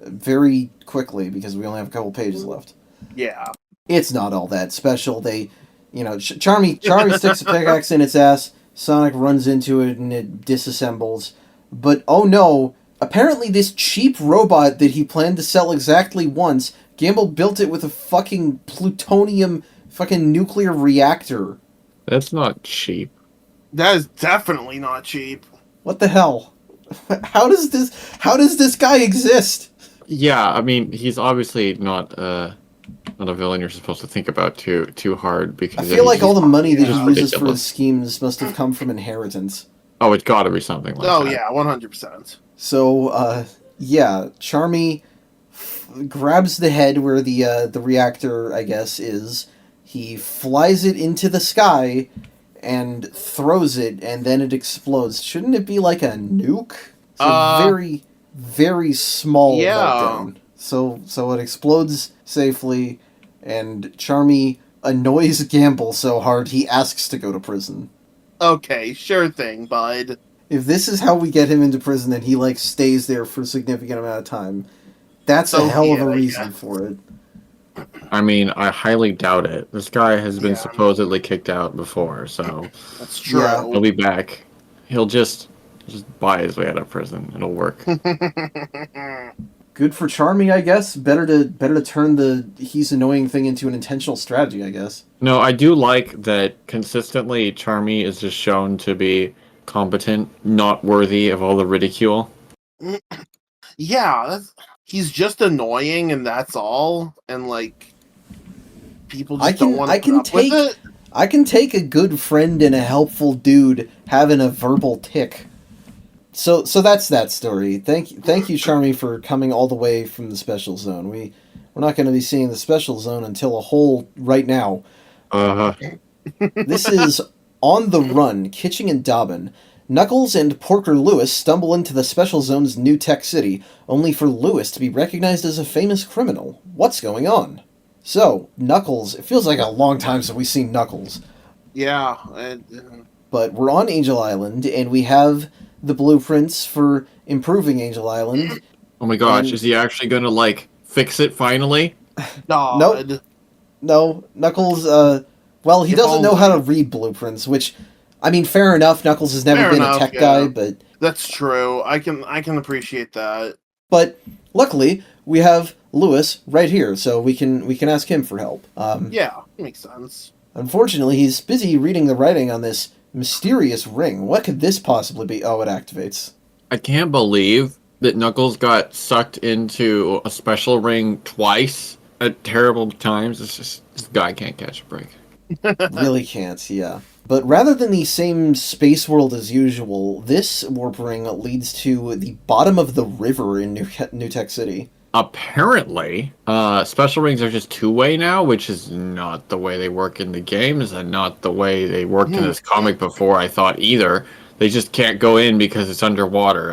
very quickly because we only have a couple pages left. Yeah. It's not all that special. They, Charmy sticks a pickaxe in its ass, Sonic runs into it and it disassembles. But oh no, apparently this cheap robot that he planned to sell exactly once, Gamble built it with a fucking plutonium fucking nuclear reactor. That's not cheap. That is definitely not cheap. What the hell? How does this guy exist? Yeah, I mean, he's obviously not a villain you're supposed to think about too hard, because I feel like all the money that he uses ridiculous. for his schemes must have come from inheritance. Oh, it's gotta be something like that. Oh yeah, 100%. So, yeah, Charmy grabs the head where the reactor, I guess, is. He flies it into the sky, and throws it, and then it explodes. Shouldn't it be like a nuke? It's a very, very small meltdown. So it explodes safely, and Charmy annoys Gamble so hard he asks to go to prison. Okay, sure thing, bud. If this is how we get him into prison and he, like, stays there for a significant amount of time, that's a hell of a reason for it. I mean, I highly doubt it. This guy has been supposedly kicked out before, so... That's true. Yeah. He'll be back. He'll just buy his way out of prison. It'll work. Good for Charmy, I guess. Better to turn the he's annoying thing into an intentional strategy, I guess. No, I do like that consistently Charmy is just shown to be competent, not worthy of all the ridicule. Yeah, he's just annoying, and that's all. And like, people just don't want to put up with it. I can take a good friend and a helpful dude having a verbal tick. So that's that story. Thank you, Charmy, for coming all the way from the special zone. We're not going to be seeing the special zone until a whole right now. This is On the Run, Kitching and Dobbin. Knuckles and Porker Lewis stumble into the special zone's new tech city, only for Lewis to be recognized as a famous criminal. What's going on? So, Knuckles, it feels like a long time since we've seen Knuckles. Yeah. But we're on Angel Island, and we have the blueprints for improving Angel Island. Oh my gosh, is he actually gonna, like, fix it finally? No. No, Knuckles, well, he doesn't know how to read blueprints, which, I mean, fair enough, Knuckles has never been a tech guy, but... That's true, I can appreciate that. But, luckily, we have Lewis right here, so we can ask him for help. Yeah, makes sense. Unfortunately, he's busy reading the writing on this mysterious ring. What could this possibly be? Oh, it activates. I can't believe that Knuckles got sucked into a special ring twice at terrible times. It's just, this guy can't catch a break. Really can't, yeah. But rather than the same space world as usual, this warp ring leads to the bottom of the river in New Tech City. Apparently, special rings are just two-way now, which is not the way they work in the games, and not the way they worked in this comic before, I thought, either. They just can't go in because it's underwater,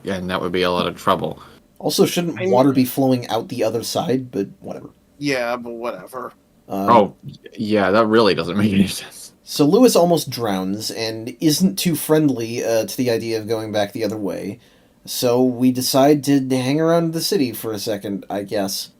and that would be a lot of trouble. Also, shouldn't water be flowing out the other side? But whatever. Yeah, but whatever. Yeah, that really doesn't make any sense. So Lewis almost drowns, and isn't too friendly to the idea of going back the other way. So we decide to hang around the city for a second, I guess.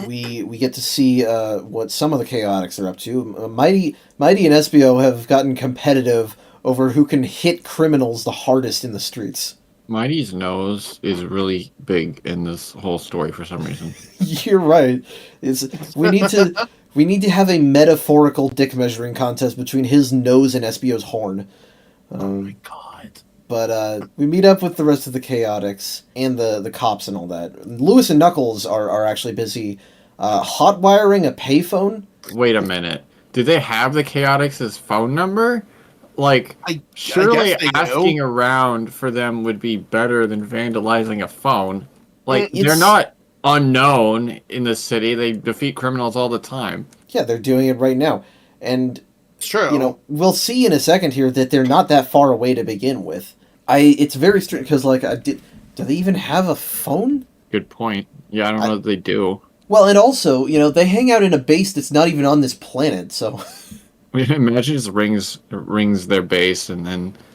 We get to see what some of the Chaotix are up to. Mighty and Espio have gotten competitive over who can hit criminals the hardest in the streets. Mighty's nose is really big in this whole story for some reason. You're right. We need to have a metaphorical dick measuring contest between his nose and Espio's horn. Oh my god. But we meet up with the rest of the Chaotix and the cops and all that. Lewis and Knuckles are actually busy hot wiring a payphone. Wait a minute. Do they have the Chaotix's phone number? Like, surely asking around for them would be better than vandalizing a phone. Like, they're not unknown in the city. They defeat criminals all the time. Yeah, they're doing it right now. And, it's true. You know, we'll see in a second here that they're not that far away to begin with. It's very strange, because, like, do they even have a phone? Good point. Yeah, I don't know if they do. Well, and also, you know, they hang out in a base that's not even on this planet, so... Imagine just rings their base, and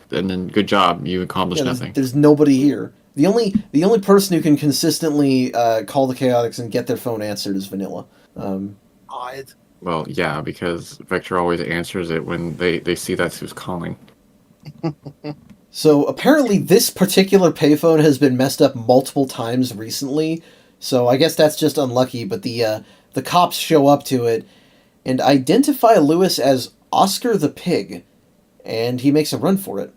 then good job, you accomplished nothing. There's nobody here. The only person who can consistently call the Chaotix and get their phone answered is Vanilla. Odd. Well, yeah, because Vector always answers it when they see that's who's calling. So apparently this particular payphone has been messed up multiple times recently, so I guess that's just unlucky, but the cops show up to it and identify Lewis as Oscar the Pig, and he makes a run for it.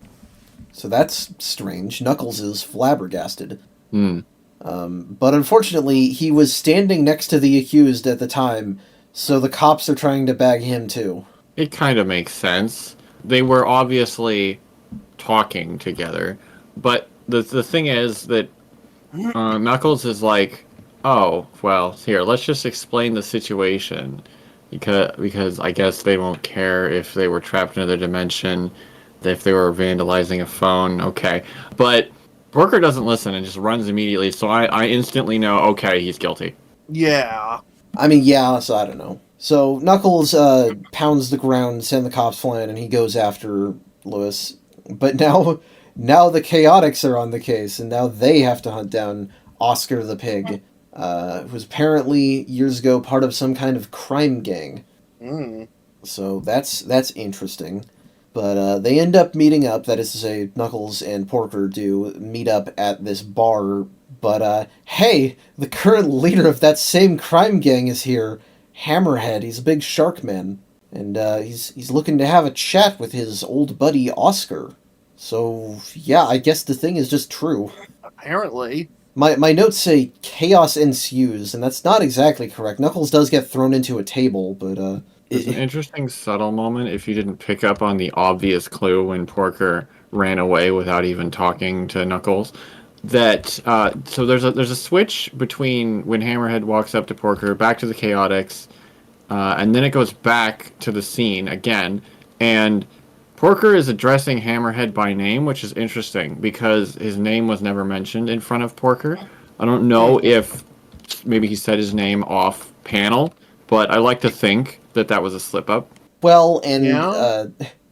So that's strange. Knuckles is flabbergasted. But unfortunately, he was standing next to the accused at the time, so the cops are trying to bag him too. It kind of makes sense. They were obviously talking together, but the thing is that Knuckles is like, oh, well, here, let's just explain the situation. because I guess they won't care if they were trapped in another dimension, if they were vandalizing a phone. Okay, but Porker doesn't listen and just runs immediately. So I instantly know. Okay, he's guilty. Yeah. I mean, yeah, so I don't know. So Knuckles pounds the ground, send the cops flying, and he goes after Lewis. But now the Chaotix are on the case, and now they have to hunt down Oscar the pig, who was apparently years ago part of some kind of crime gang. Mm. So that's interesting. But they end up meeting up, that is to say, Knuckles and Porker do meet up at this bar. But hey, the current leader of that same crime gang is here, Hammerhead. He's a big shark man. And he's looking to have a chat with his old buddy Oscar. So, yeah, I guess the thing is just true. Apparently. My notes say chaos ensues, and that's not exactly correct. Knuckles does get thrown into a table, but It's an interesting subtle moment if you didn't pick up on the obvious clue when Porker ran away without even talking to Knuckles. That so there's a switch between when Hammerhead walks up to Porker, back to the Chaotix, and then it goes back to the scene again, and Porker is addressing Hammerhead by name, which is interesting because his name was never mentioned in front of Porker. I don't know if maybe he said his name off panel, but I like to think that was a slip up. well, and Yeah?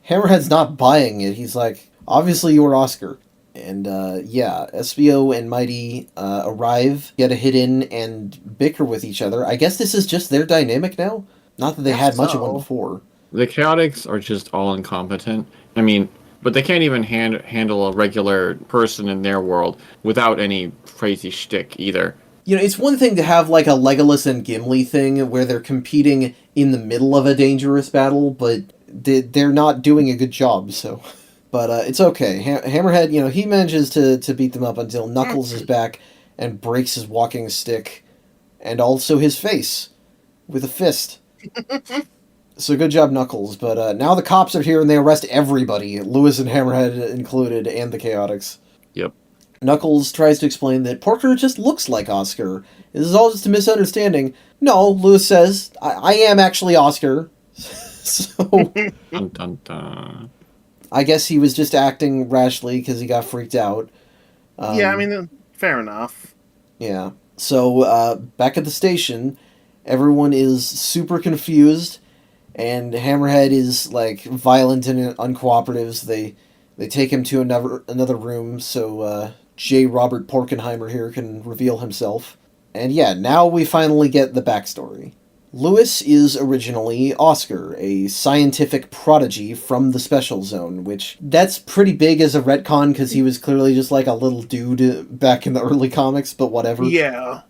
Hammerhead's not buying it. He's like, obviously you were Oscar. And yeah, SBO and Mighty arrive, get a hit in, and bicker with each other. I guess this is just their dynamic now? Not that they had much of one before. The Chaotix are just all incompetent. I mean, but they can't even handle a regular person in their world without any crazy shtick either. You know, it's one thing to have like a Legolas and Gimli thing where they're competing in the middle of a dangerous battle, but they're not doing a good job, so... But it's okay. Hammerhead, you know, he manages to beat them up until Knuckles is back and breaks his walking stick and also his face with a fist. So good job, Knuckles. But now the cops are here and they arrest everybody, Lewis and Hammerhead included, and the Chaotix. Yep. Knuckles tries to explain that Porker just looks like Oscar. This is all just a misunderstanding. No, Lewis says, I am actually Oscar. So... Dun, dun, dun. I guess he was just acting rashly because he got freaked out. Yeah, I mean, fair enough. Yeah. So, back at the station, everyone is super confused, and Hammerhead is, like, violent and uncooperative, so they take him to another room so J. Robert Porkenheimer here can reveal himself. And yeah, now we finally get the backstory. Lewis is originally Oscar, a scientific prodigy from the Special Zone, which that's pretty big as a retcon because he was clearly just like a little dude back in the early comics, but whatever. Yeah.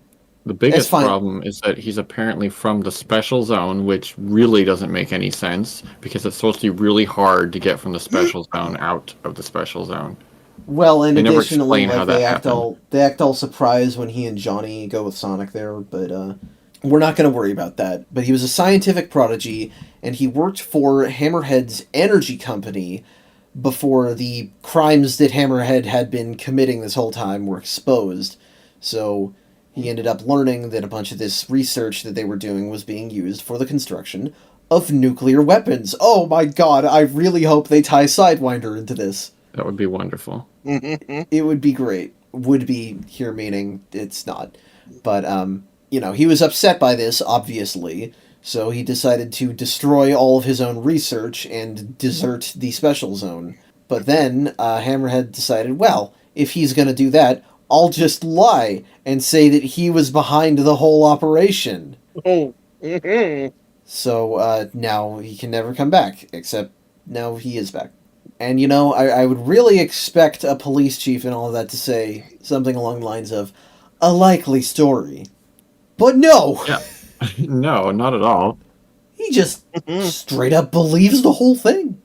The biggest problem is that he's apparently from the Special Zone, which really doesn't make any sense because it's supposed to be really hard to get from the Special Zone out of the Special Zone. Well, and They never additionally, explain how like, that they act all surprised when he and Johnny go with Sonic there, but we're not going to worry about that. But he was a scientific prodigy, and he worked for Hammerhead's energy company before the crimes that Hammerhead had been committing this whole time were exposed. So he ended up learning that a bunch of this research that they were doing was being used for the construction of nuclear weapons. Oh my god, I really hope they tie Sidewinder into this. That would be wonderful. It would be great. Would be here meaning it's not. But, you know, he was upset by this, obviously, so he decided to destroy all of his own research and desert the Special Zone. But then, Hammerhead decided, well, if he's gonna do that, I'll just lie and say that he was behind the whole operation. Oh. So, now he can never come back, except now he is back. And, you know, I would really expect a police chief and all of that to say something along the lines of, a likely story. But no! Yeah. No, not at all. He just straight up believes the whole thing.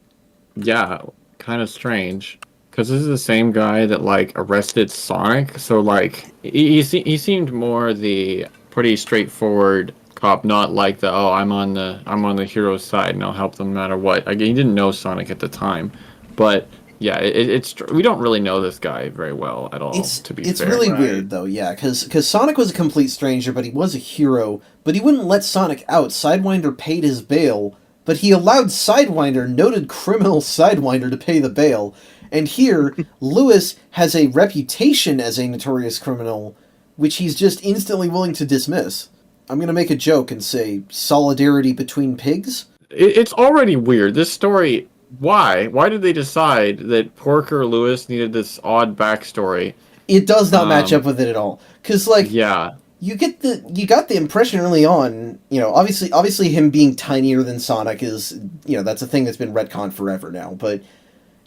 Yeah, kind of strange. Because this is the same guy that, like, arrested Sonic, so, like, he seemed more the pretty straightforward cop, not like the, oh, I'm on the hero's side and I'll help them no matter what. Like, he didn't know Sonic at the time. But Yeah, it's we don't really know this guy very well at all. To be it's fair, really weird though, yeah, because Sonic was a complete stranger, but he was a hero. But he wouldn't let Sonic out. Sidewinder paid his bail, but he allowed Sidewinder, noted criminal Sidewinder, to pay the bail. And here, Lewis has a reputation as a notorious criminal, which he's just instantly willing to dismiss. I'm gonna make a joke and say solidarity between pigs. It's already weird. This story. Why? Why did they decide that Porker Lewis needed this odd backstory? It does not match up with it at all. Because, like, Yeah. you got the impression early on, obviously him being tinier than Sonic is, that's a thing that's been retconned forever now, but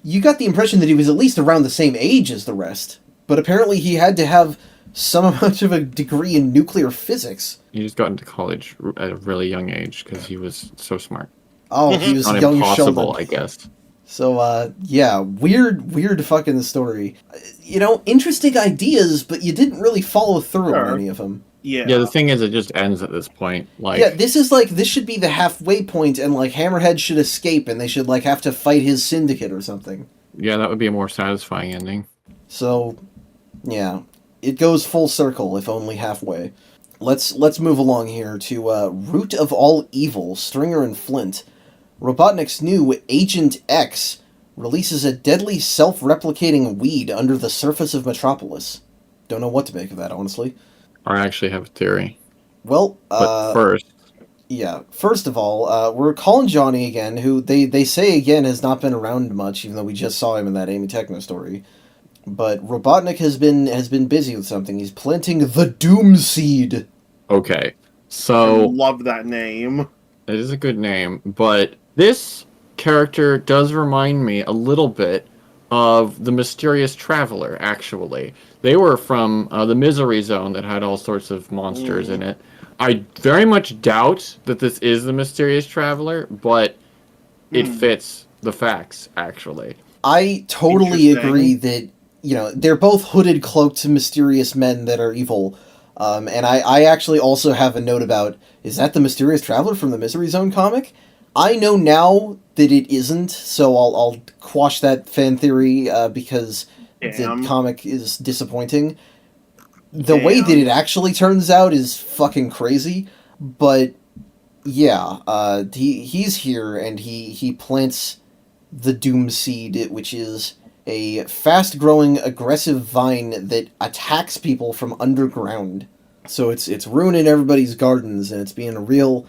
you got the impression that he was at least around the same age as the rest. But apparently he had to have some amount of a degree in nuclear physics. He just got into college at a really young age because he was so smart. Oh, he was Not young impossible, Sheldon. I guess. So, yeah, weird fucking story. Interesting ideas, but you didn't really follow through on any of them. Yeah. Yeah, the thing is, it just ends at this point. Like, Yeah, this should be the halfway point, and, like, Hammerhead should escape, and they should, like, have to fight his syndicate or something. yeah, that would be a more satisfying ending. So, yeah, it goes full circle, if only halfway. Let's move along here to Root of All Evil, Stringer and Flint. Robotnik's new Agent X releases a deadly self-replicating weed under the surface of Metropolis. Don't know what to make of that, honestly. I actually have a theory. Well, But first, yeah, first of all, we're calling Johnny again, who they say again has not been around much, even though we just saw him in that Amy Techno story. But Robotnik has been busy with something. He's planting the Doom Seed. okay. I So, love that name. it is a good name, but this character does remind me a little bit of the Mysterious Traveler, actually. They were from the Misery Zone that had all sorts of monsters in it. I very much doubt that this is the Mysterious Traveler, but it fits the facts, actually. I totally Interesting. agree that, they're both hooded, cloaked, mysterious men that are evil. And I actually also have a note about, is that the Mysterious Traveler from the Misery Zone comic? I know now that it isn't, so I'll quash that fan theory because Damn. the comic is disappointing. The way that it actually turns out is fucking crazy, but yeah, he's here and he plants the Doom Seed, which is a fast-growing, aggressive vine that attacks people from underground. So it's ruining everybody's gardens, and it's being a real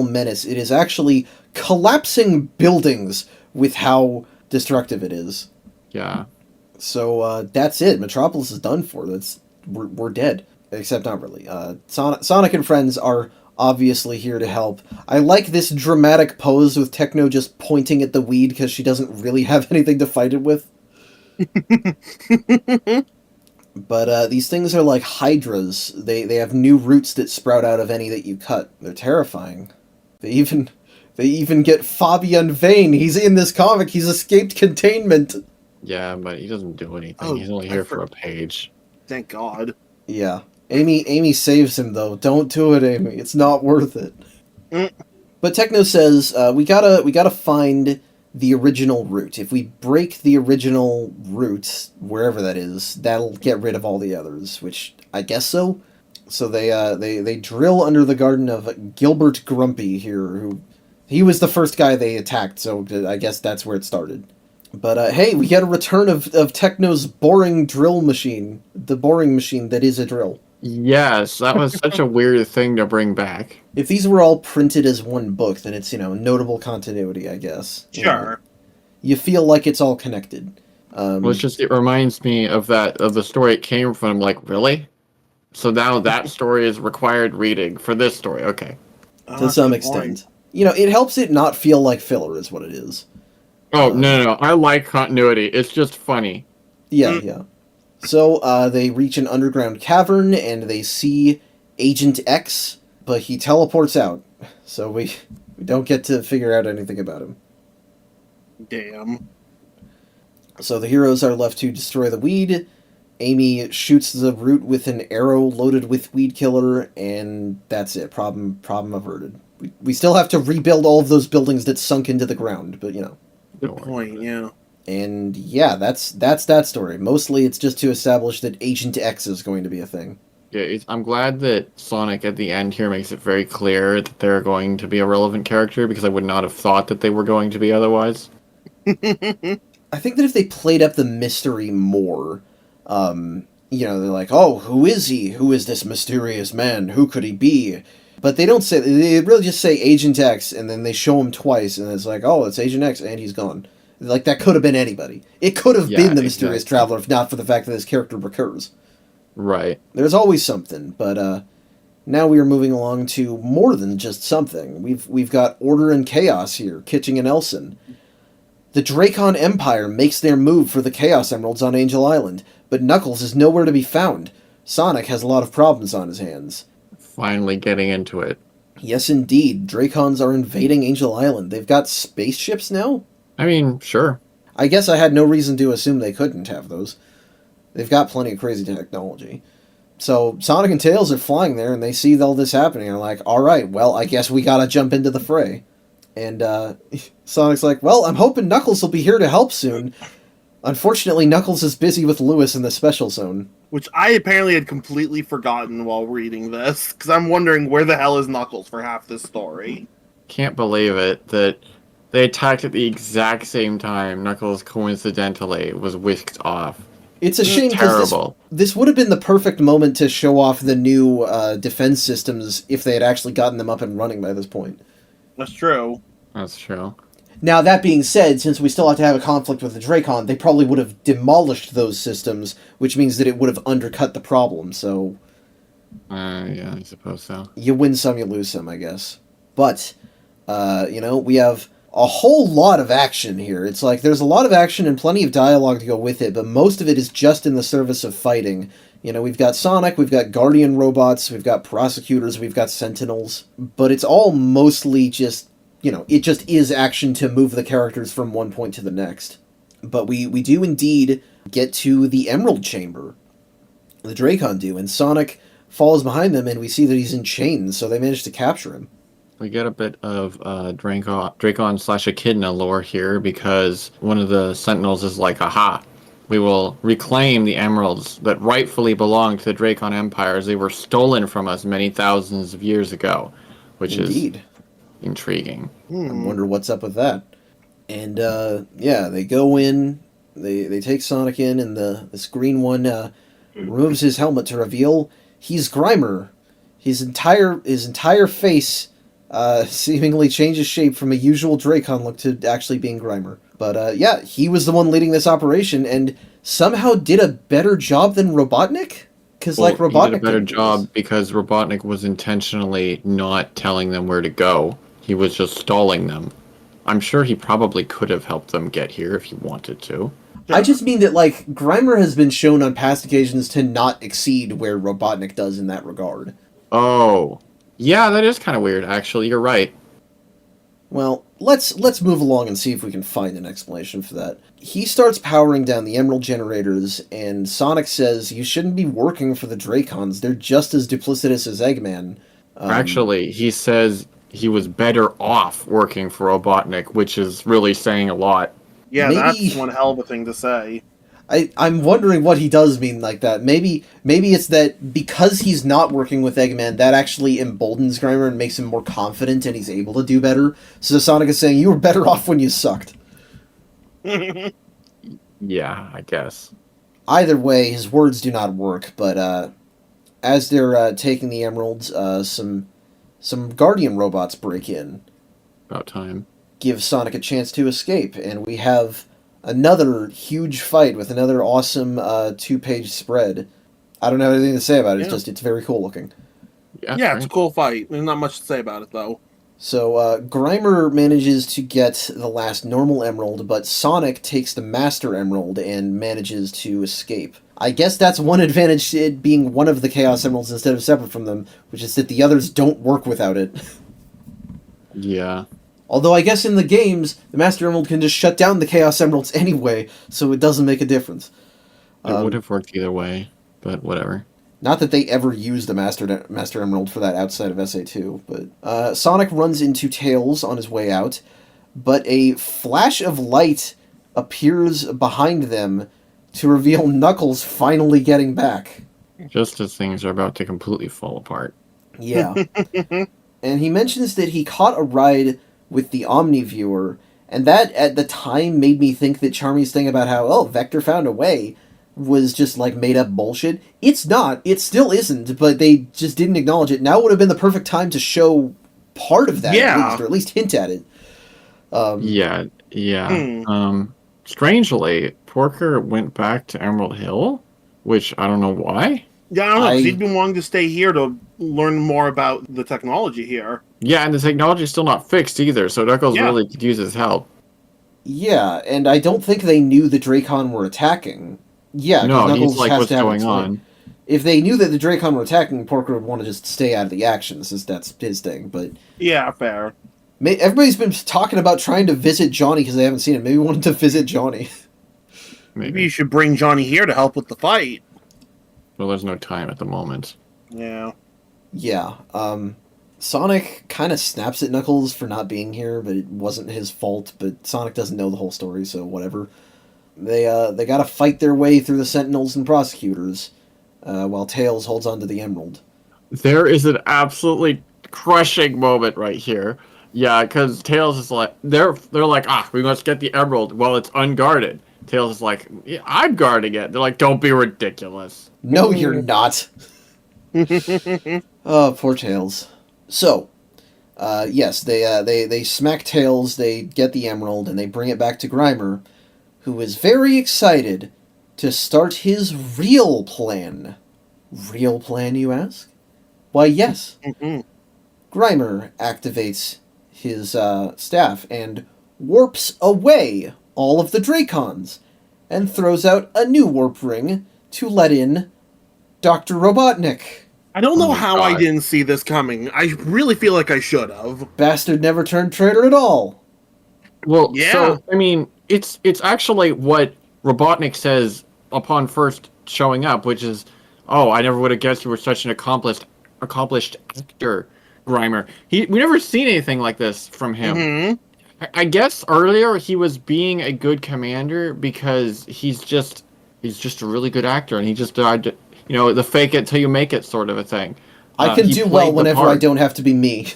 menace. It is actually collapsing buildings with how destructive it is. Yeah. So that's it. Metropolis is done for. We're dead. Except not really. Sonic and friends are obviously here to help. I like this dramatic pose with Techno just pointing at the weed because she doesn't really have anything to fight it with. But these things are like hydras. They have new roots that sprout out of any that you cut. They're terrifying. They even get Fabian Vane. He's in this comic. He's escaped containment. Yeah, but he doesn't do anything. Oh, He's only here for a page. Thank God. Yeah. Amy saves him though. Don't do it, Amy. It's not worth it. But Techno says we gotta find the original root. If we break the original root, wherever that is, that'll get rid of all the others, which I guess so. So they drill under the garden of Gilbert Grumpy here, who he was the first guy they attacked, so I guess that's where it started. But hey, we get a return of Techno's boring drill machine, the boring machine that is a drill. Yes, that was such a weird thing to bring back. If these were all printed as one book, then it's, notable continuity, I guess. Sure. You feel like it's all connected. Well, it reminds me of the story it came from. Like, really? So now that story is required reading for this story. Okay. To some extent. It helps it not feel like filler is what it is. Oh, no. I like continuity. It's just funny. Yeah. So they reach an underground cavern and they see Agent X, but he teleports out. So we don't get to figure out anything about him. Damn. So the heroes are left to destroy the weed. Amy shoots the root with an arrow loaded with weed killer, and that's it. Problem averted. We still have to rebuild all of those buildings that sunk into the ground, but Good point, yeah. And yeah, that's that story. Mostly it's just to establish that Agent X is going to be a thing. Yeah, I'm glad that Sonic at the end here makes it very clear that they're going to be a relevant character, because I would not have thought that they were going to be otherwise. I think that if they played up the mystery more, they're like, oh, who is he? Who is this mysterious man? Who could he be? But they don't say, they really just say Agent X, and then they show him twice, and it's like, oh, it's Agent X, and he's gone. Like, that could have been anybody. It could have been the mysterious traveler, if not for the fact that this character recurs. Right. There's always something, but now we are moving along to more than just something. We've got order and chaos here, Kitching and Elson. The Dracon Empire makes their move for the Chaos Emeralds on Angel Island, but Knuckles is nowhere to be found. Sonic has a lot of problems on his hands. Finally getting into it. Yes, indeed. Dracons are invading Angel Island. They've got spaceships now? I mean, sure. I guess I had no reason to assume they couldn't have those. They've got plenty of crazy technology. So Sonic and Tails are flying there, and they see all this happening, and are like, alright, well, I guess we gotta jump into the fray. And Sonic's like, well, I'm hoping Knuckles will be here to help soon. Unfortunately, Knuckles is busy with Lewis in the Special Zone. Which I apparently had completely forgotten while reading this, because I'm wondering where the hell is Knuckles for half this story. Can't believe it that they attacked at the exact same time Knuckles coincidentally was whisked off. It's a shame because this would have been the perfect moment to show off the new defense systems if they had actually gotten them up and running by this point. That's true. That's true. Now, that being said, since we still have to have a conflict with the Dracon, they probably would have demolished those systems, which means that it would have undercut the problem, so... yeah, I suppose so. You win some, you lose some, I guess. But, we have a whole lot of action here. It's like, there's a lot of action and plenty of dialogue to go with it, but most of it is just in the service of fighting. We've got Sonic, we've got Guardian robots, we've got prosecutors, we've got Sentinels, but it's all mostly just, it just is action to move the characters from one point to the next. But we do indeed get to the Emerald Chamber. The Dracon do, and Sonic falls behind them, and we see that he's in chains, so they manage to capture him. We get a bit of Dracon/Echidna lore here, because one of the Sentinels is like, aha, we will reclaim the emeralds that rightfully belong to the Dracon Empire, as they were stolen from us many thousands of years ago, which is intriguing. I wonder what's up with that. And, they go in, they take Sonic in, and this green one removes his helmet to reveal he's Grimer. His entire face seemingly changes shape from a usual Dracon look to actually being Grimer. But, he was the one leading this operation, and somehow did a better job than Robotnik? Because, Robotnik he did a better job because Robotnik was intentionally not telling them where to go. He was just stalling them. I'm sure he probably could have helped them get here if he wanted to. I just mean that, Grimer has been shown on past occasions to not exceed where Robotnik does in that regard. Oh. Yeah, that is kind of weird, actually. You're right. Well, let's move along and see if we can find an explanation for that. He starts powering down the emerald generators, and Sonic says, you shouldn't be working for the Dracons. They're just as duplicitous as Eggman. Actually, he says he was better off working for Robotnik, which is really saying a lot. Yeah, that's one hell of a thing to say. I'm wondering what he does mean like that. Maybe it's that because he's not working with Eggman, that actually emboldens Grimer and makes him more confident and he's able to do better. So Sonic is saying, you were better off when you sucked. Yeah, I guess. Either way, his words do not work, but as they're taking the emeralds, some Guardian robots break in. About time. Give Sonic a chance to escape, and we have another huge fight with another awesome 2-page spread. I don't have anything to say about it, it's very cool looking. Yeah, it's a cool fight. There's not much to say about it, though. So, Grimer manages to get the last normal emerald, but Sonic takes the Master Emerald and manages to escape. I guess that's one advantage, it being one of the Chaos Emeralds instead of separate from them, which is that the others don't work without it. Yeah. Although I guess in the games, the Master Emerald can just shut down the Chaos Emeralds anyway, so it doesn't make a difference. It would have worked either way, but whatever. Not that they ever used the Master Emerald for that outside of SA2, but Sonic runs into Tails on his way out, but a flash of light appears behind them to reveal Knuckles finally getting back. Just as things are about to completely fall apart. Yeah. And he mentions that he caught a ride with the Omniviewer, and that at the time made me think that Charmy's thing about how, oh, Vector found a way was just like made up bullshit. It's not. It still isn't, but they just didn't acknowledge it. Now would have been the perfect time to show part of that, Yeah. at least, or at least hint at it. Yeah. Strangely, Porker went back to Emerald Hill, which I don't know why. Yeah, I don't know. 'Cause I- he'd been wanting to stay here to learn more about the technology here. Yeah, and the technology's still not fixed either, so Knuckles Yeah. really could use his help. Yeah, and I don't think they knew the Dracon were attacking. Yeah, 'cause No, Knuckles he's like, has what's to have it going explained. on? If they knew that the Dracon were attacking, Porker would want to just stay out of the action, since that's his thing. But Yeah, fair. everybody's been talking about trying to visit Johnny because they haven't seen him. Maybe we wanted to visit Johnny. Maybe you should bring Johnny here to help with the fight. Well, there's no time at the moment. Yeah. Yeah, Sonic kind of snaps at Knuckles for not being here, but it wasn't his fault. But Sonic doesn't know the whole story, so whatever. They got to fight their way through the Sentinels and Prosecutors, while Tails holds onto the Emerald. There is an absolutely crushing moment right here. Yeah, because Tails is like, they're like, we must get the Emerald while it's unguarded. Tails is like, yeah, I'm guarding it. They're like, don't be ridiculous. No, you're not. Oh, poor Tails. So, yes, they smack Tails, they get the Emerald, and they bring it back to Grimer, who is very excited to start his real plan. Real plan, you ask? Why, yes. Grimer activates his staff and warps away all of the Dracons, and throws out a new warp ring to let in Dr. Robotnik. I don't know Oh my how I God. didn't see this coming. I really feel like I should have. Bastard never turned traitor at all. Well, Yeah. so, I mean, it's actually what Robotnik says upon first showing up, which is, oh, I never would have guessed you were such an accomplished actor, Grimer. We never seen anything like this from him. Mm-hmm. I guess earlier he was being a good commander because he's just a really good actor, and he just died, the fake it till you make it sort of a thing. I can He do played well the whenever I part. don't have to be me.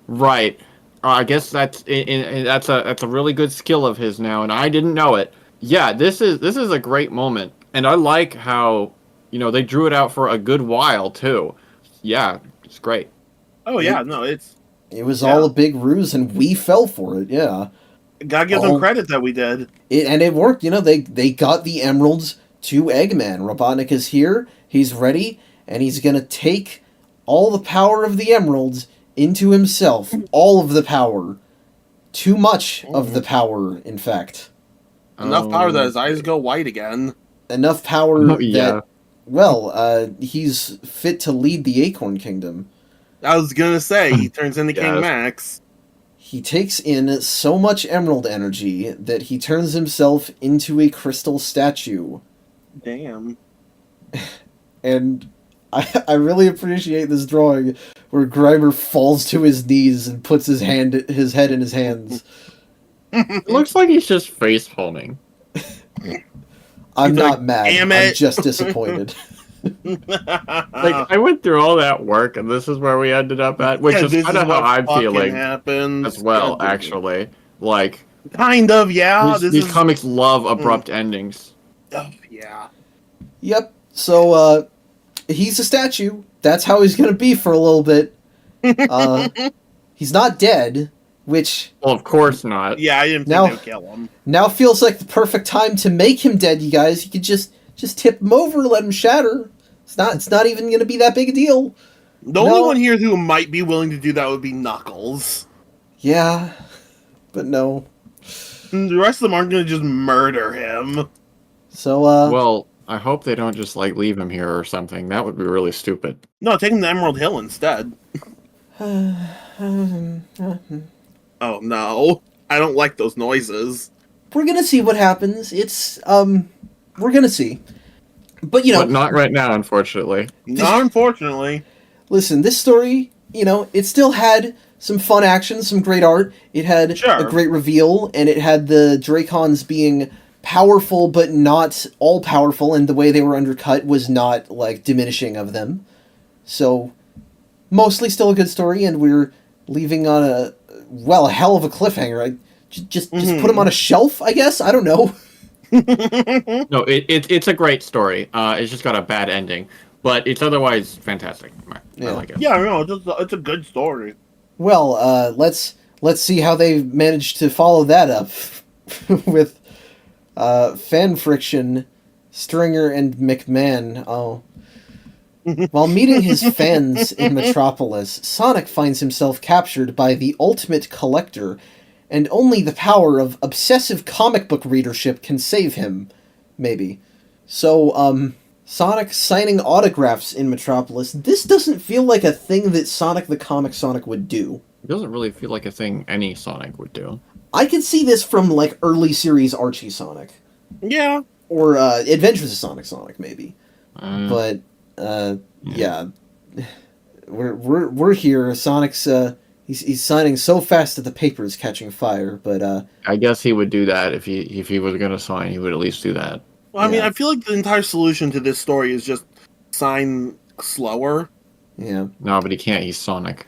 Right. I guess that's a really good skill of his now, and I didn't know it. Yeah, this is a great moment, and I like how they drew it out for a good while too. Yeah, it's great. Oh yeah, no, it's It was Yeah. all a big ruse, and we fell for it, yeah. gotta give Oh. them credit that we did. And it worked, they got the emeralds to Eggman. Robotnik is here, he's ready, and he's gonna take all the power of the emeralds into himself. All of the power. Too much of the power, in fact. Enough power that his eyes go white again. Enough power Oh, yeah. that, well, he's fit to lead the Acorn Kingdom. I was gonna say he turns into King Yes. Max. He takes in so much emerald energy that he turns himself into a crystal statue. Damn. And I really appreciate this drawing where Grimer falls to his knees and puts his head in his hands. It looks like he's just face palming. I'm He's not like, mad. "Damn I'm it." just disappointed. Like I went through all that work, and this is where we ended up at, which Yeah, is this kind of what how I'm fucking feeling happens. as well. God, Actually, like kind of, yeah. these comics love abrupt endings. Oh, yeah. Yep. So he's a statue. That's how he's gonna be for a little bit. He's not dead, which Well, of course not. Yeah, I didn't Now- think they'd kill him. now feels like the perfect time to make him dead, you guys. You could just tip him over, let him shatter. It's not even gonna be that big a deal. The only No. one here who might be willing to do that would be Knuckles. Yeah. But no. And the rest of them aren't going to just murder him. So Well, I hope they don't just like leave him here or something. That would be really stupid. No, take him to Emerald Hill instead. Oh no. I don't like those noises. we're gonna see what happens. It's we're gonna see. But But not right now, unfortunately. Not unfortunately. listen, this story, it still had some fun action, some great art. It had Sure. a great reveal, and it had the Dracons being powerful but not all powerful, and the way they were undercut was not like diminishing of them. So mostly still a good story, and we're leaving on a hell of a cliffhanger. Just put them on a shelf, I guess. I don't know. No, it's a great story. It's just got a bad ending, but it's otherwise fantastic. I like it. Yeah, no, it's a good story. Well, let's see how they managed to follow that up with fan friction, Stringer and McMahon. Oh. While meeting his fans in Metropolis, Sonic finds himself captured by the ultimate collector, and only the power of obsessive comic book readership can save him. Maybe. So, Sonic signing autographs in Metropolis. This doesn't feel like a thing that Sonic the Comic Sonic would do. It doesn't really feel like a thing any Sonic would do. I could see this from, like, early series Archie Sonic. Yeah. Or, Adventures of Sonic, maybe. Uh, But, yeah. We're here. Sonic's, he's signing so fast that the paper is catching fire, but, I guess he would do that if he was going to sign. He would at least do that. Well, I mean, Yeah. I feel like the entire solution to this story is just sign slower. yeah. No, but he can't. He's Sonic.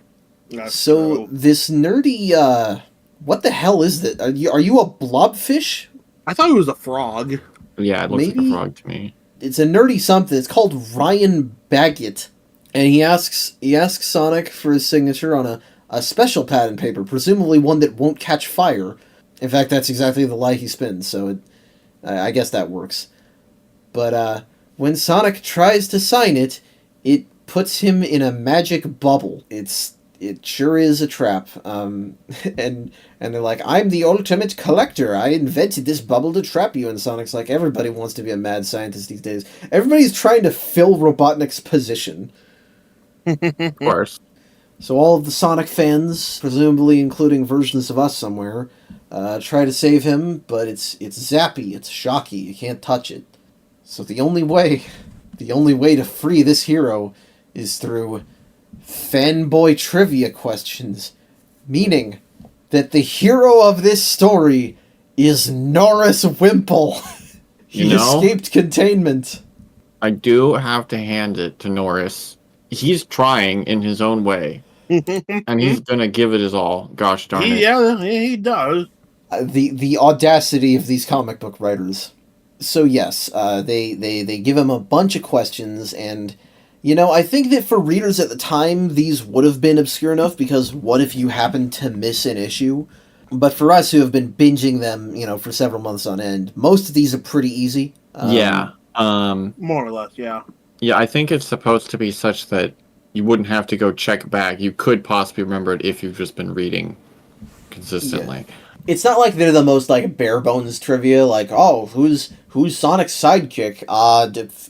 That's So, true. this nerdy, what the hell is that? Are you a blobfish? I thought it was a frog. Yeah, it looks like Maybe- a frog to me. It's a nerdy something. It's called Ryan Baggett, and he asks Sonic for his signature on a special pad and paper, presumably one that won't catch fire. In fact, that's exactly the lie he spins. So I guess that works. But when Sonic tries to sign it, it puts him in a magic bubble. It sure is a trap. And they're like, I'm the ultimate collector. I invented this bubble to trap you. And Sonic's like, everybody wants to be a mad scientist these days. Everybody's trying to fill Robotnik's position. Of course. So all of the Sonic fans, presumably including versions of us somewhere, try to save him, but it's zappy, it's shocky, you can't touch it. So the only way to free this hero is through fanboy trivia questions, meaning that the hero of this story is Norris Wimple. He You know? escaped containment. I do have to hand it to Norris. He's trying in his own way, and he's gonna give it his all. Gosh darn it! He does. The audacity of these comic book writers. So yes, they give him a bunch of questions, and I think that for readers at the time, these would have been obscure enough, because what if you happen to miss an issue? But for us who have been binging them, for several months on end, most of these are pretty easy. Yeah. More or less, yeah. Yeah, I think it's supposed to be such that you wouldn't have to go check back. You could possibly remember it if you've just been reading consistently. It's not like they're the most like bare bones trivia, like who's Sonic's sidekick?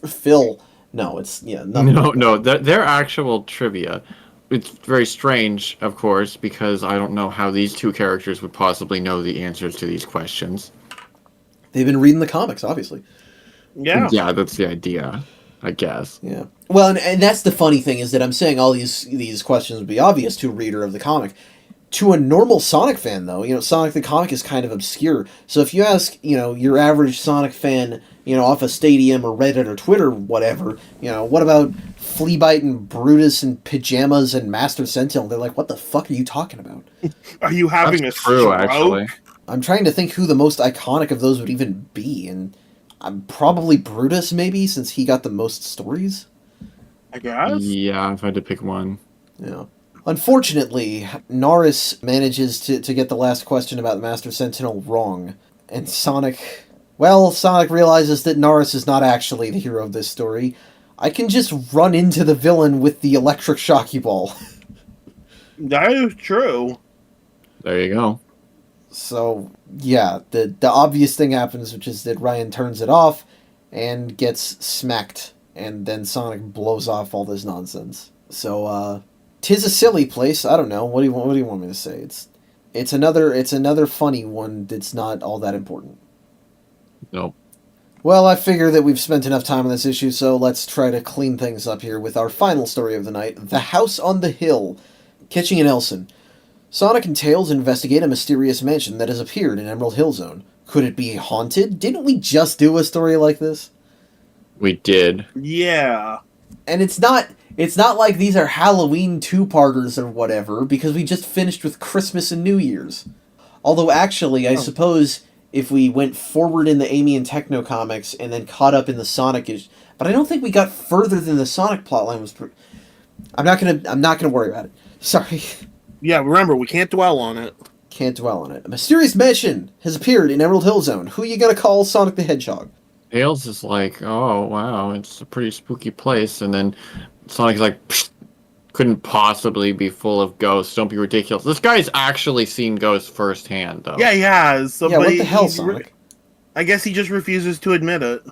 Phil. No, it's nothing. No, they're actual trivia. It's very strange, of course, because I don't know how these two characters would possibly know the answers to these questions. They've been reading the comics, obviously. Yeah. Yeah, that's the idea, I guess. Yeah. Well, and that's the funny thing, is that I'm saying all these questions would be obvious to a reader of the comic. To a normal Sonic fan, though, Sonic the comic is kind of obscure. So if you ask, your average Sonic fan, off a Stadium or Reddit or Twitter, whatever, what about Fleabite and Brutus and Pajamas and Master Sentinel? They're like, what the fuck are you talking about? Are you having That's a true, stroke? actually. I'm trying to think who the most iconic of those would even be, and I'm probably Brutus, maybe, since he got the most stories. I guess. Yeah, if I had to pick one. Yeah. Unfortunately, Norris manages to get the last question about Master Sentinel wrong, and Sonic realizes that Norris is not actually the hero of this story. I can just run into the villain with the electric shocky ball. That is true. There you go. So, yeah, the obvious thing happens, which is that Ryan turns it off and gets smacked, and then Sonic blows off all this nonsense. So, 'tis a silly place. I don't know. What do you want me to say? It's another funny one that's not all that important. Nope. Well, I figure that we've spent enough time on this issue, so let's try to clean things up here with our final story of the night, The House on the Hill, Kitching and Elson. Sonic and Tails investigate a mysterious mansion that has appeared in Emerald Hill Zone. Could it be haunted? Didn't we just do a story like this? We did. Yeah. And it's not like these are Halloween two-parters or whatever, because we just finished with Christmas and New Year's. Although, actually, I suppose if we went forward in the Amy and Techno comics and then caught up in the Sonic issue... But I don't think we got further than the Sonic plotline was... I'm not gonna worry about it. Sorry. Yeah, remember, we can't dwell on it. Can't dwell on it. A mysterious mansion has appeared in Emerald Hill Zone. Who are you gonna call Sonic the Hedgehog? Tails is like, oh, wow, it's a pretty spooky place. And then Sonic's like, pfft, couldn't possibly be full of ghosts. Don't be ridiculous. This guy's actually seen ghosts firsthand, though. Yeah, he has. So, Yeah, but what the hell, he- Sonic? I guess he just refuses to admit it.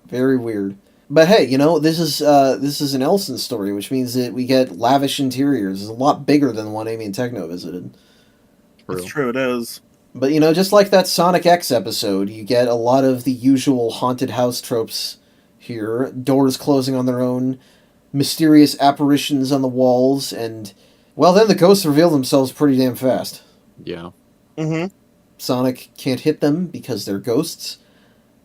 Very weird. But hey, this is an Elson story, which means that we get lavish interiors. It's a lot bigger than the one Amy and Techno visited. It's true, it is. But just like that Sonic X episode, you get a lot of the usual haunted house tropes here. Doors closing on their own, mysterious apparitions on the walls, and, well, then the ghosts reveal themselves pretty damn fast. Yeah. Mm-hmm. Sonic can't hit them because they're ghosts,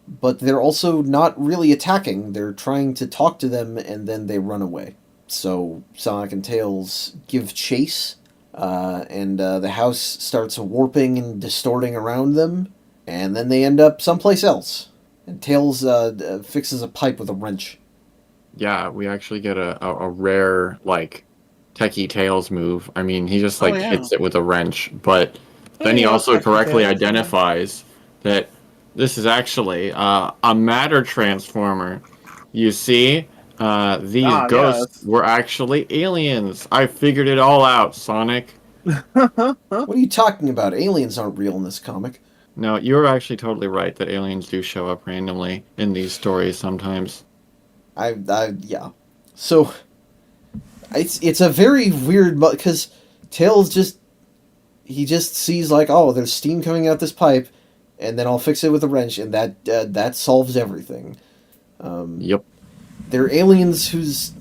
but they're also not really attacking. They're trying to talk to them, and then they run away. So Sonic and Tails give chase, and the house starts warping and distorting around them, and then they end up someplace else. And Tails fixes a pipe with a wrench. Yeah, we actually get a rare, like, techie Tails move. I mean, he just, hits it with a wrench, but then he also correctly identifies that this is actually a matter transformer. You see, these ghosts were actually aliens. I figured it all out, Sonic. What are you talking about? Aliens aren't real in this comic. No, you're actually totally right that aliens do show up randomly in these stories sometimes. Yeah. So, it's a very weird, because Tails just sees, like, oh, there's steam coming out this pipe, and then I'll fix it with a wrench, and that solves everything. Yep. They're aliens whose...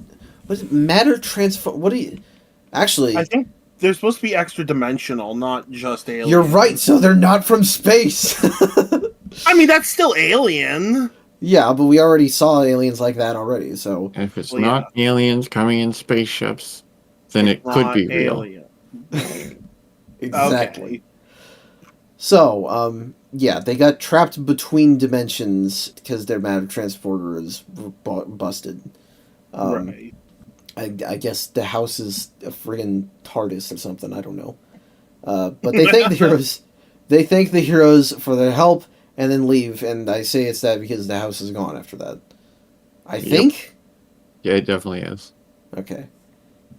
What is it? Matter transform... What do you... Actually... I think they're supposed to be extra dimensional, not just alien. You're right, so they're not from space! I mean, that's still alien. Yeah, but we already saw aliens like that already, so... If it's not aliens coming in spaceships, then it could be real. Exactly. Okay. So, yeah, they got trapped between dimensions because their matter transporter is busted. Right. I guess the house is a friggin' TARDIS or something, I don't know. But they thank the heroes. They thank the heroes for their help and then leave, and I say it's that because the house is gone after that. I think? Yeah, it definitely is. Okay.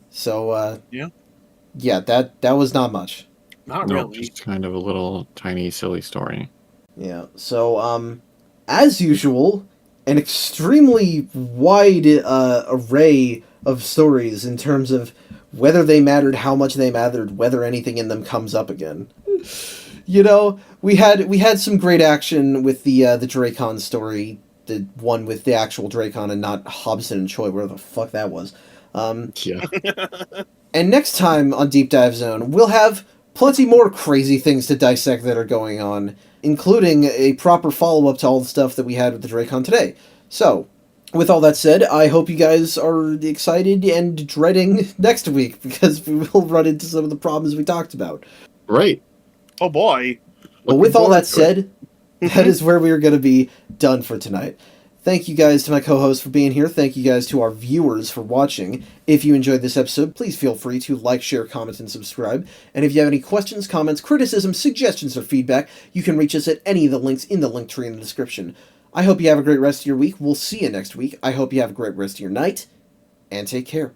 So, Yeah, that was not much. not No, really. just kind of a little tiny silly story. Yeah, so, as usual, an extremely wide array of stories in terms of whether they mattered, how much they mattered, whether anything in them comes up again. We had some great action with the Dracon story, the one with the actual Dracon and not Hoson and Choy, whatever the fuck that was. Yeah. And next time on Deep Dive Zone, we'll have plenty more crazy things to dissect that are going on, including a proper follow-up to all the stuff that we had with the Dracon today. So, with all that said, I hope you guys are excited and dreading next week, because we will run into some of the problems we talked about. Right. Oh boy. But with all that said, that is where we are going to be done for tonight. Thank you guys to my co-host for being here. Thank you guys to our viewers for watching. If you enjoyed this episode, please feel free to like, share, comment, and subscribe. And if you have any questions, comments, criticisms, suggestions, or feedback, you can reach us at any of the links in the link tree in the description. I hope you have a great rest of your week. We'll see you next week. I hope you have a great rest of your night, and take care.